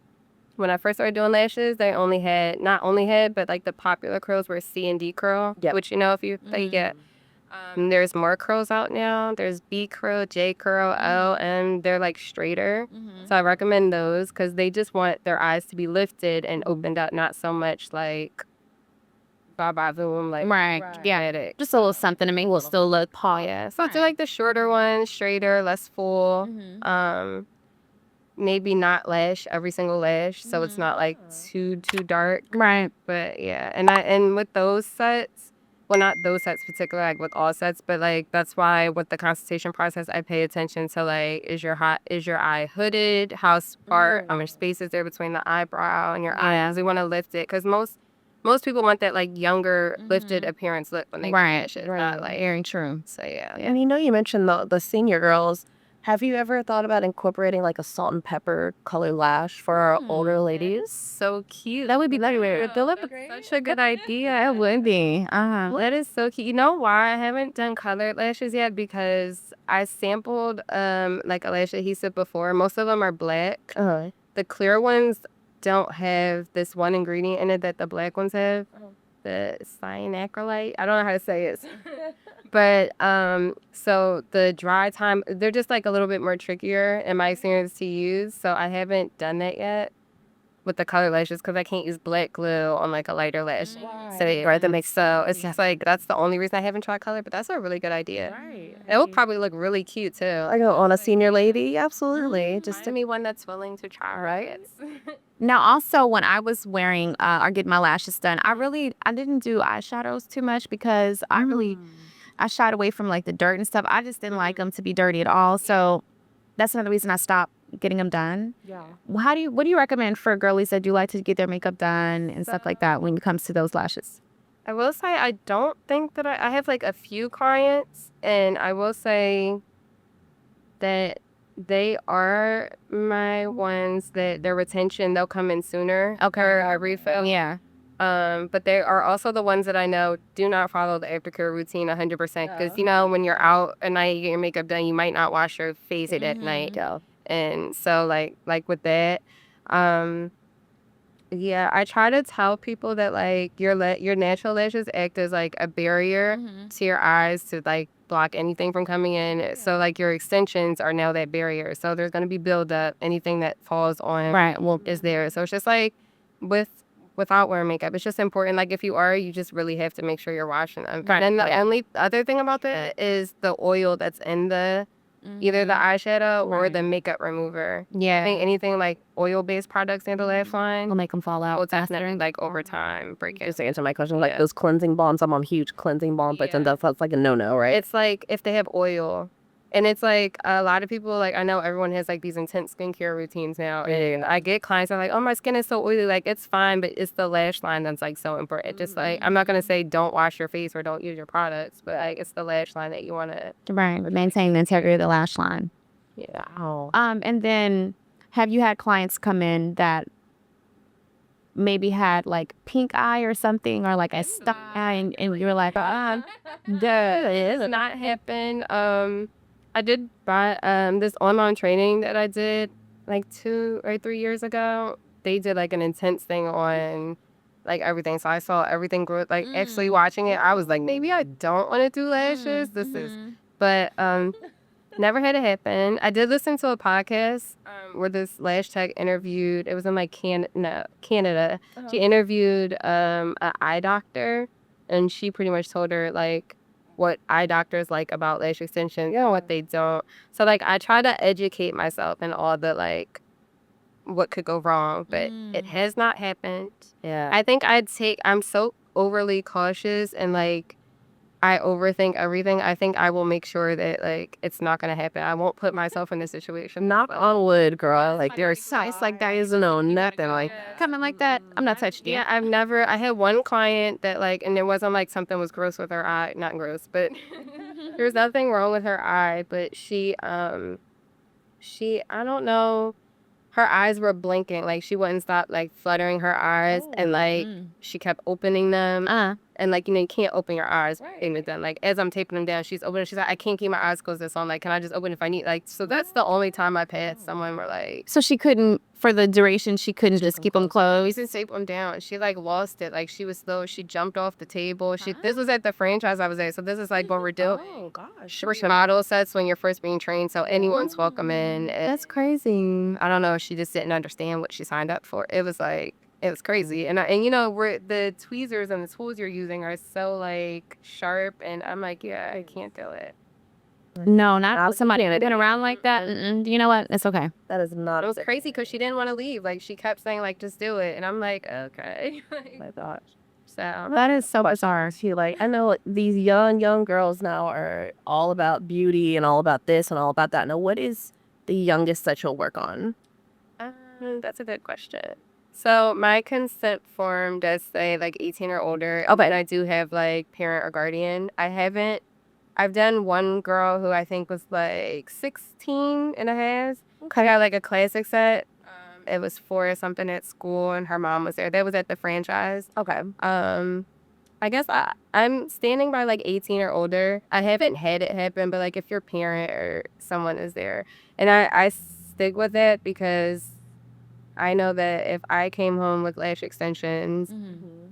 When I first started doing lashes, they not only had, but like the popular curls were C and D curl, which, if you get. There's more curls out now. There's B curl, J curl, L, and they're like straighter. So I recommend those because they just want their eyes to be lifted and opened up, not so much like bye boom, like Yeah, just a little something to make it still look polished. yeah. So I do like the shorter ones, straighter, less full. Maybe not lash every single lash, so it's not like too dark. Right. But yeah, and with those sets. Well, not those sets particularly, like with all sets, but like that's why with the consultation process, I pay attention to like, is your eye hooded? How much space is there between the eyebrow and your eyes? We want to lift it because most people want that like younger lifted appearance look when they finish it. Not like Very true. so yeah. And you mentioned the senior girls. Have you ever thought about incorporating like a salt and pepper color lash for our older ladies? So cute. That would be weird. Such a good idea. That would be. That is so cute. You know why I haven't done colored lashes yet? Because I sampled like a lash adhesive before. Most of them are black. The clear ones don't have this one ingredient in it that the black ones have. The cyanacrylate. I don't know how to say it. But so the dry time, they're just like a little bit more trickier in my experience to use. So I haven't done that yet with the color lashes because I can't use black glue on like a lighter lash. So it's just like that's the only reason I haven't tried color. But that's a really good idea. Right. It will probably look really cute too. Like on a senior lady, absolutely. Just to me, one that's willing to try. Right. Now, also, when I was wearing or getting my lashes done, I didn't do eyeshadows too much because I shied away from like the dirt and stuff. I just didn't like them to be dirty at all. So that's another reason I stopped getting them done. Yeah. What do you recommend for girlies that do like to get their makeup done and stuff like that when it comes to those lashes? I will say I don't think that I have like a few clients, and I will say that they are my ones that their retention, they'll come in sooner. Okay. Or I refill. Yeah. But they are also the ones that I know do not follow the aftercare routine 100% because, when you're out at night, you get your makeup done, you might not wash your face at night. And so like with that, yeah, I try to tell people that like your natural lashes act as like a barrier to your eyes to like block anything from coming in. So like your extensions are now that barrier. So there's going to be buildup. Anything that falls on is there. So it's just like without wearing makeup, it's just important. Like if you just really have to make sure you're washing them. Right. And the only other thing about that is the oil that's in the either the eyeshadow or the makeup remover. Yeah. I think anything like oil-based products in the lash line will make them fall out. Will definitely like over time break it. Just to answer my question, like those cleansing balms, I'm on huge cleansing balm, but then that's like a no-no, right? It's like if they have oil. And it's like a lot of people, like I know everyone has like these intense skincare routines now. And I get clients that are like, oh, my skin is so oily. Like it's fine, but it's the lash line that's like so important. Just like, I'm not going to say don't wash your face or don't use your products, but like it's the lash line that you want to. Right. Maintain the integrity of the lash line. Yeah. Oh. And then have you had clients come in that maybe had like pink eye or something or like a stuck eye and you were like, that has not happened. I did buy this online training that I did like 2 or 3 years ago. They did like an intense thing on like everything. So I saw everything grow. Like actually watching it, I was like, maybe I don't want to do lashes. But never had it happen. I did listen to a podcast where this lash tech interviewed. It was in like Canada. She interviewed an eye doctor, and she pretty much told her like what eye doctors like about lash extension, what they don't. So like I try to educate myself in all the like what could go wrong, but it has not happened. Yeah. I think I'm so overly cautious and like I overthink everything. I think I will make sure that like it's not gonna happen. I won't put myself in this situation. Knock on wood, girl. Like there's sites like that isn't on nothing like Coming like that, I'm not touching you. Yeah, I had one client that like, and it wasn't like something was gross with her eye, not gross, but there was nothing wrong with her eye, but I don't know, her eyes were blinking, like she wouldn't stop like fluttering her eyes, and like she kept opening them, and like, you know, you can't open your eyes in it done. Like as I'm taping them down, she's opening, she's like, I can't keep my eyes closed this long, like can I just open if I need, like, so that's the only time I've had someone were like, So she couldn't, for the duration, she couldn't just keep them we closed. just tape them down. She like lost it. Like she was slow. She jumped off the table. This was at the franchise I was at. So this is like what we're doing. oh gosh. We're model sets when you're first being trained. So anyone's welcome in. That's crazy. I don't know. She just didn't understand what she signed up for. It was crazy. And you know, the tweezers and the tools you're using are so like sharp. And I'm like, yeah, I can't do it. No, not somebody been around like that. You know what? It's okay. That is not It was crazy because she didn't want to leave. Like she kept saying like, just do it. And I'm like, okay. my gosh. So That is so bizarre. She like I know these young girls now are all about beauty and all about this and all about that. Now what is the youngest that you'll work on? that's a good question. So my consent form does say like 18 or older. Oh, but I do have like parent or guardian. I've done one girl who I think was like 16 and a half. I got like a classic set. It was for something at school and her mom was there. That was at the franchise. Okay. I guess I'm standing by like 18 or older. I haven't had it happen, but like if your parent or someone is there. And I stick with that because I know that if I came home with lash extensions,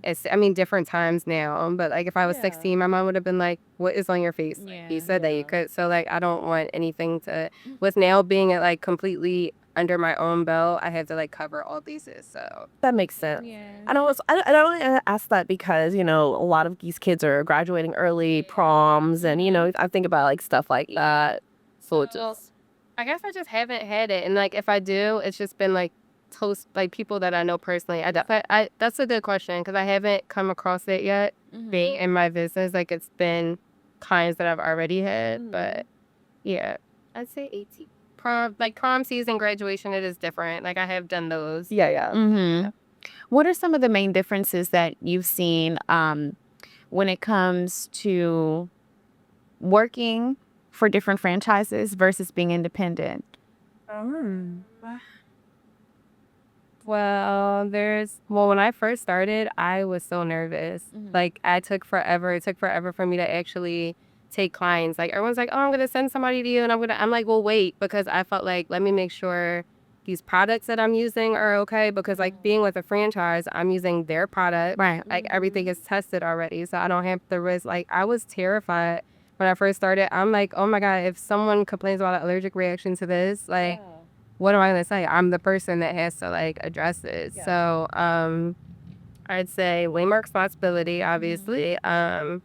it's, I mean, different times now, but like if I was 16, my mom would have been like, what is on your face? Like, you said that you could. So like, I don't want anything to, with now being at like completely under my own belt, I have to like cover all bases. So That makes sense. I don't ask that because, you know, a lot of these kids are graduating early, proms, and, you know, I think about like stuff like that. So it just, I guess I just haven't had it. And like, if I do, it's just been like like people that I know personally. That's a good question because I haven't come across it yet being in my business. Like it's been clients that I've already had, but yeah, I'd say 18. Prom season, graduation, it is different. Like I have done those. yeah. What are some of the main differences that you've seen when it comes to working for different franchises versus being independent? Well, when I first started, I was so nervous. Like it took forever for me to actually take clients. Like everyone's like, oh, I'm going to send somebody to you. And I'm like, well, wait, because I felt like, let me make sure these products that I'm using are okay. Because like being with a franchise, I'm using their product. Right. Like everything is tested already. So I don't have the risk. Like I was terrified when I first started. I'm like, oh my God, if someone complains about an allergic reaction to this, like, what am I going to say? I'm the person that has to like address it. So I'd say way more responsibility, obviously. I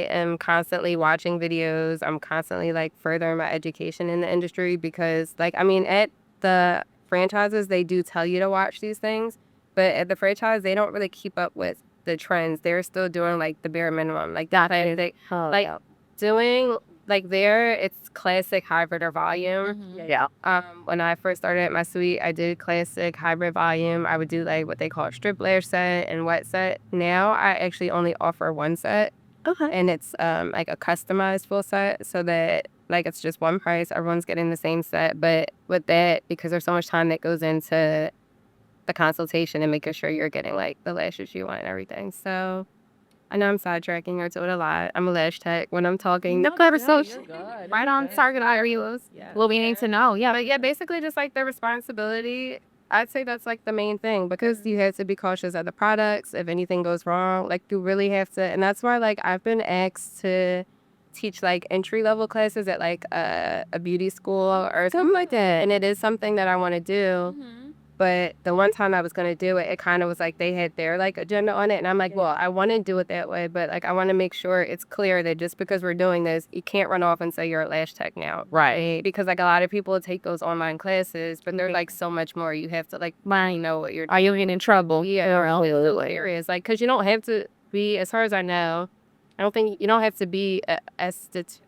am constantly watching videos. I'm constantly like furthering my education in the industry because like, I mean, at the franchises, they do tell you to watch these things, but at the franchise, they don't really keep up with the trends. They're still doing like the bare minimum, like that. Doing like there, it's classic hybrid or volume. When I first started at my suite, I did classic hybrid volume. I would do like what they call a strip layer set and wet set. Now I actually only offer one set. Okay. And it's like a customized full set so that like it's just one price. Everyone's getting the same set. But with that, because there's so much time that goes into the consultation and making sure you're getting like the lashes you want and everything. So I know I'm sidetracking or doing a lot. I'm a lash tech when I'm talking. No clever social. Right on target areas. What we need to know. Yeah. But yeah, basically just like the responsibility. I'd say that's like the main thing because you have to be cautious of the products. If anything goes wrong, like you really have to. And that's why like I've been asked to teach like entry level classes at like a beauty school or something like that. And it is something that I want to do. But the one time I was going to do it, it kind of was like they had their like agenda on it. And I'm like, well, I want to do it that way. But like I want to make sure it's clear that just because we're doing this, you can't run off and say you're a lash tech now. Right. Because like a lot of people take those online classes, but they're like so much more. You have to like know what you're Are you getting in trouble? Yeah. Serious. Like, because you don't have to be, as far as I know, I don't think you don't have to be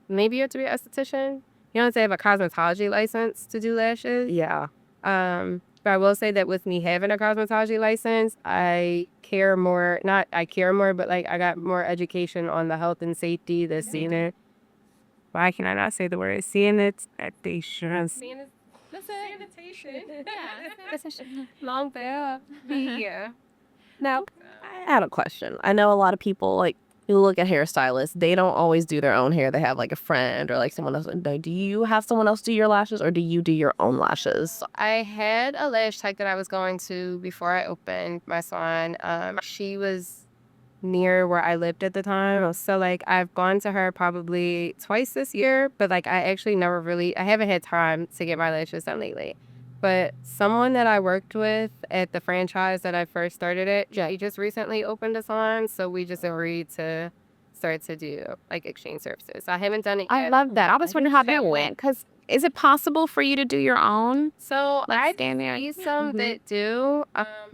maybe you have to be an esthetician. You don't have to have a cosmetology license to do lashes. Yeah. But I will say that with me having a cosmetology license, I care more, not I care more, but like I got more education on the health and safety, the sanitation. Why can I not say the word? Sanitation. Sanitation. Yeah. Long bell. Yeah. No. I had a question. I know a lot of people, like, you look at hairstylists, they don't always do their own hair. They have, like, a friend or, like, someone else. Do you have someone else do your lashes, or do you do your own lashes? I had a lash tech that I was going to before I opened my salon. She was near where I lived at the time. So, like, I've gone to her probably twice this year, but, like, I actually I haven't had time to get my lashes done lately. But someone that I worked with at the franchise that I first started at, he just recently opened a salon, so we just agreed to start to do, like, exchange services. I haven't done it yet. I love that. I was wondering how that went. Because is it possible for you to do your own? So Like I stand there. see some that do,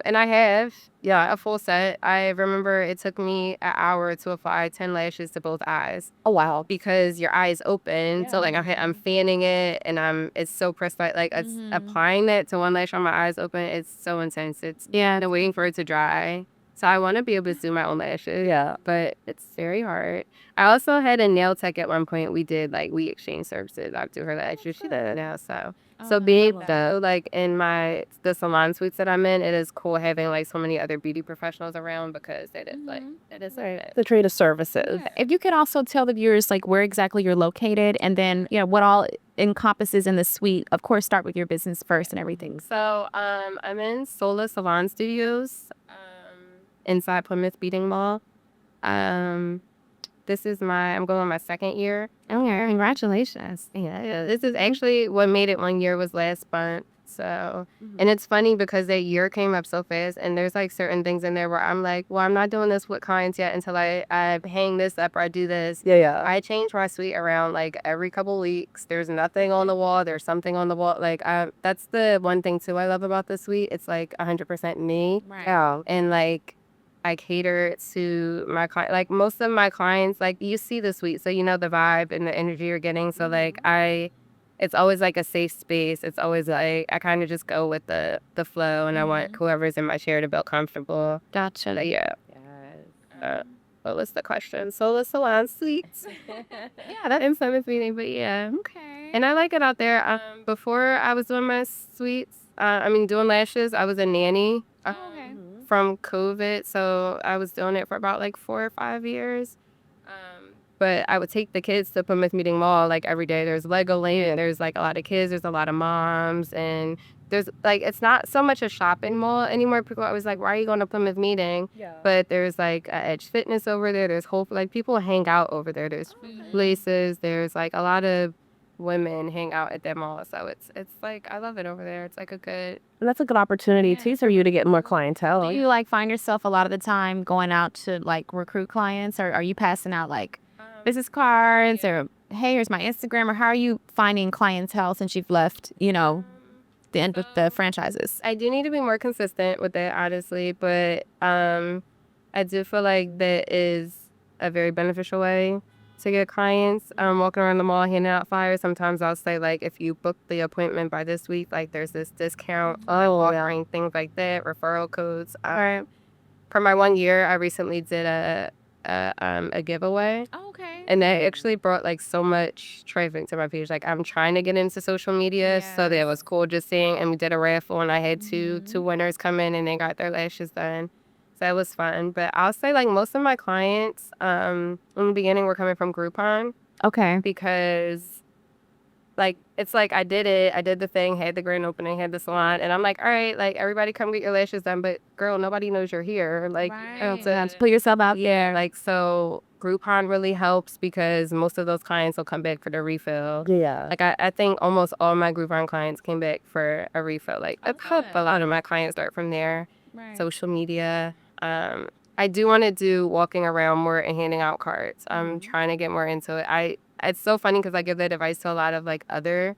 and I have, a full set. I remember it took me an hour to apply 10 lashes to both eyes Oh, wow. because your eye is open. So like I'm fanning it, and it's so precise. Like it's applying that to one lash on my eyes open. It's so intense. It's waiting for it to dry. So I want to be able to do my own lashes. Yeah. But it's very hard. I also had a nail tech at one point. We exchanged services. I do her lashes. She does it now. So being like in the salon suites that I'm in, it is cool having like so many other beauty professionals around because it is The trade of services. If you could also tell the viewers like where exactly you're located and then what all encompasses in the suite. Of course, start with your business first and everything. So I'm in Sola Salon Studios inside Plymouth Beating Mall. I'm going on my second year. Oh, yeah, congratulations. Yeah, this is actually what made it 1 year was last month. So, and it's funny because that year came up so fast, and there's like certain things in there where I'm like, well, I'm not doing this with clients yet until I hang this up or I do this. Yeah. I change my suite around like every couple weeks. There's nothing on the wall. There's something on the wall. Like that's the one thing too I love about the suite. It's like 100% me. Right. Yeah, and like I cater to my client. Like most of my clients, like you see the suite, so you know the vibe and the energy you're getting. So like it's always like a safe space. It's always like I kind of just go with the flow, and I want whoever's in my chair to feel comfortable. Gotcha. But yeah. What was the question? Sola Salon Suites. Yeah, that's in Plymouth Meeting, but yeah. okay. And I like it out there. Before I was doing my suites, doing lashes, I was a nanny. Okay. From COVID, so I was doing it for about like 4 or 5 years. But I would take the kids to Plymouth Meeting Mall like every day. There's Legoland, there's like a lot of kids, there's a lot of moms, and there's like it's not so much a shopping mall anymore. People are always like, why are you going to Plymouth Meeting? Yeah. But there's like Edge Fitness over there. There's people hang out over there. There's food places. There's like a lot of women hang out at that mall, so it's like I love it over there. It's like a good. And that's a good opportunity, too, for you to get more clientele. Do you like find yourself a lot of the time going out to like recruit clients, or are you passing out like business cards or hey, here's my Instagram, or how are you finding clientele since you've left, the end with the franchises? I do need to be more consistent with that, honestly, but I do feel like that is a very beneficial way to get clients. Walking around the mall handing out flyers. Sometimes I'll say like, if you book the appointment by this week, like there's this discount, or things like that, referral codes. For my 1 year, I recently did a giveaway. Oh, okay. And that actually brought like so much traffic to my page. Like I'm trying to get into social media, so that was cool just seeing. And we did a raffle, and I had two winners come in, and they got their lashes done. So it was fun. But I'll say like most of my clients in the beginning were coming from Groupon. Okay. Because like it's like I did the thing, had the grand opening, had the salon, and I'm like, all right, like everybody come get your lashes done, but girl, nobody knows you're here. Like Right. I don't So you have to put yourself out there. like so Groupon really helps because most of those clients will come back for the refill. Yeah. Like I think almost all my Groupon clients came back for a refill. Like a lot of my clients start from there. Right. Social media. I do want to do walking around more and handing out cards. I'm trying to get more into it. It's so funny because I give that advice to a lot of like other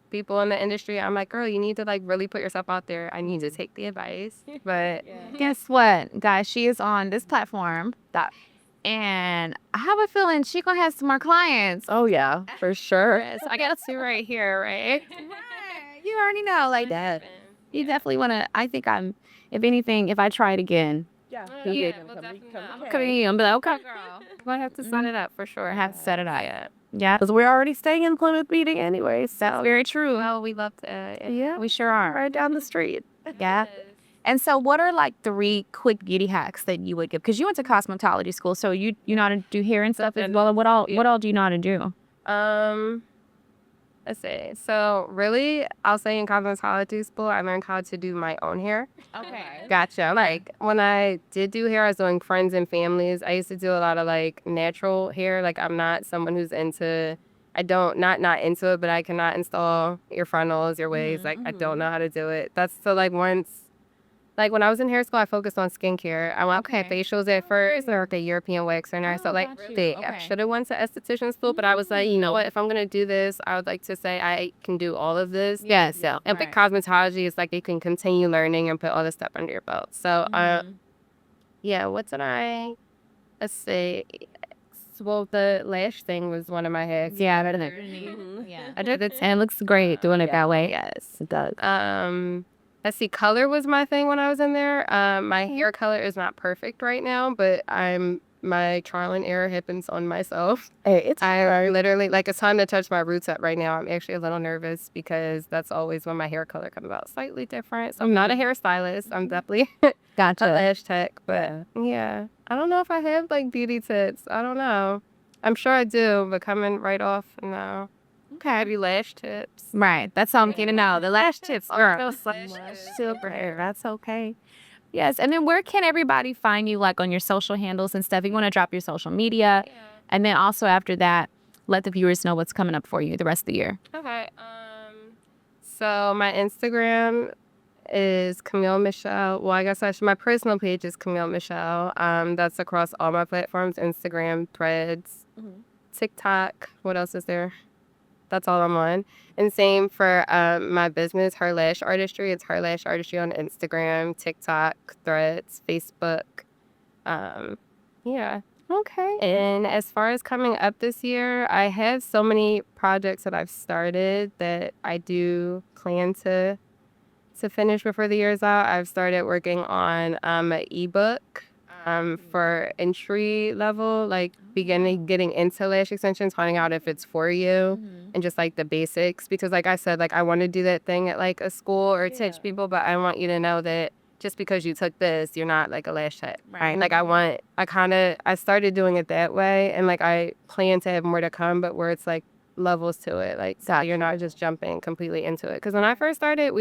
people in the industry. I'm like, girl, you need to like really put yourself out there. I need to take the advice. But Guess what, guys? She is on this platform. And I have a feeling she gonna have some more clients. Oh yeah, for sure. Yes, I got to right here, right? You already know, like that. You definitely wanna. I think I'm. If anything, if I try it again, Yeah, Yeah, we'll definitely I'm coming in. I'm like, okay, girl. We'll have to set it up for sure. I have to set it up. Yeah, because we're already staying in Plymouth Meeting anyway, so very true. Well, we love to. yeah, We sure are. right down the street. Yeah. And so, what are like 3 quick beauty hacks that you would give? Because you went to cosmetology school, so you know how to do hair and stuff as well. What all do you know how to do? Let's see. So really, I'll say in cosmetology school, I learned how to do my own hair. Okay. Gotcha. Like when I did do hair, I was doing friends and families. I used to do a lot of like natural hair. Like I'm not someone who's into. I don't not into it, but I cannot install your frontals, your waves. Like I don't know how to do it. That's so like once. Like when I was in hair school, I focused on skincare. I went facials at first, or the European waxer, and so like I should have went to esthetician school, but I was like, you know what? If I'm gonna do this, I would like to say I can do all of this. Yes. So and with cosmetology, it's like you can continue learning and put all this stuff under your belt. So yeah, what did I? Let's see. Well, the lash thing was one of my hacks. Yeah, I did it. Yeah. I did it, and it looks great doing it that way. Yes, it does. Let's see, color was my thing when I was in there. My hair color is not perfect right now, but my trial and error happens on myself. Hey, I literally, like, it's time to touch my roots up right now. I'm actually a little nervous because that's always when my hair color comes out slightly different. So I'm not a hairstylist. I'm definitely Gotcha. a lash tech, but yeah. I don't know if I have, like, beauty tips. I don't know. I'm sure I do, but coming right off, no. Okay. Maybe lash tips. Right. That's all I'm getting to know. The lash tips. Girl. super. That's okay. Yes. And then where can everybody find you, like on your social handles and stuff? You want to drop your social media. Yeah. And then also after that, let the viewers know what's coming up for you the rest of the year. Okay. So my Instagram is Camille Michele. Well, I guess my personal page is Camille Michele. That's across all my platforms: Instagram, Threads, TikTok. What else is there? That's all I'm on. And same for my business, Her Lash Artistry. It's Her Lash Artistry on Instagram, TikTok, Threads, Facebook. Yeah. Okay. And as far as coming up this year, I have so many projects that I've started that I do plan to finish before the year's out. I've started working on an ebook for entry level, like getting into lash extensions, finding out if it's for you and just like the basics. Because like I said, like I want to do that thing at like a school or teach people, but I want you to know that just because you took this, you're not like a lash tech. Right. Like I started doing it that way, and like I plan to have more to come, but where it's like levels to it, like so you're not just jumping completely into it. Because when I first started,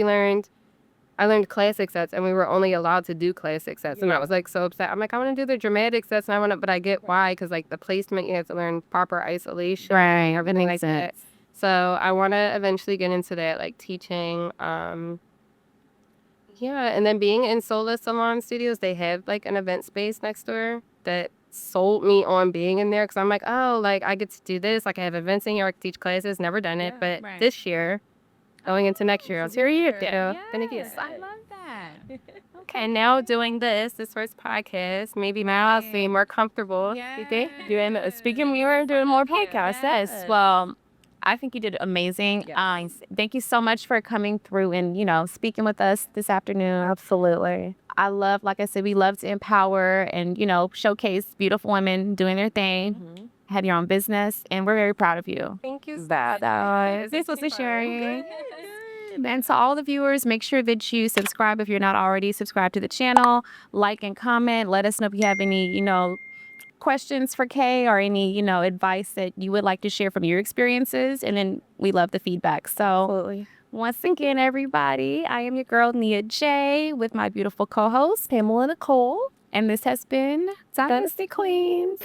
I learned classic sets, and we were only allowed to do classic sets. And I was like so upset. I'm like, I want to do the dramatic sets, and but I get why, because like the placement, you have to learn proper isolation, Right. everything like that. So I want to eventually get into that, like teaching. Yeah, and then being in Sola Salon Studios, they have like an event space next door that sold me on being in there, because I'm like, oh, like I get to do this. Like I have events in here, I can teach classes. Never done it, but this year. Going into next year, I'll I love that. Okay, now doing this first podcast, maybe now I'll be more comfortable. You think? Speaking, we were doing more podcasts. Yes. Well, I think you did amazing. Yes. Thank you so much for coming through and, speaking with us this afternoon. Absolutely. I love, like I said, we love to empower and, showcase beautiful women doing their thing. Have your own business, and we're very proud of you. Thank you. This was the sharing. And to all the viewers, make sure that you subscribe if you're not already. Subscribe to the channel, like and comment. Let us know if you have any, questions for Kay or any, advice that you would like to share from your experiences. And then we love the feedback. So Absolutely. once again, everybody, I am your girl, Nia J, with my beautiful co-host, Pamela Nicole. and this has been Dynasty Queens.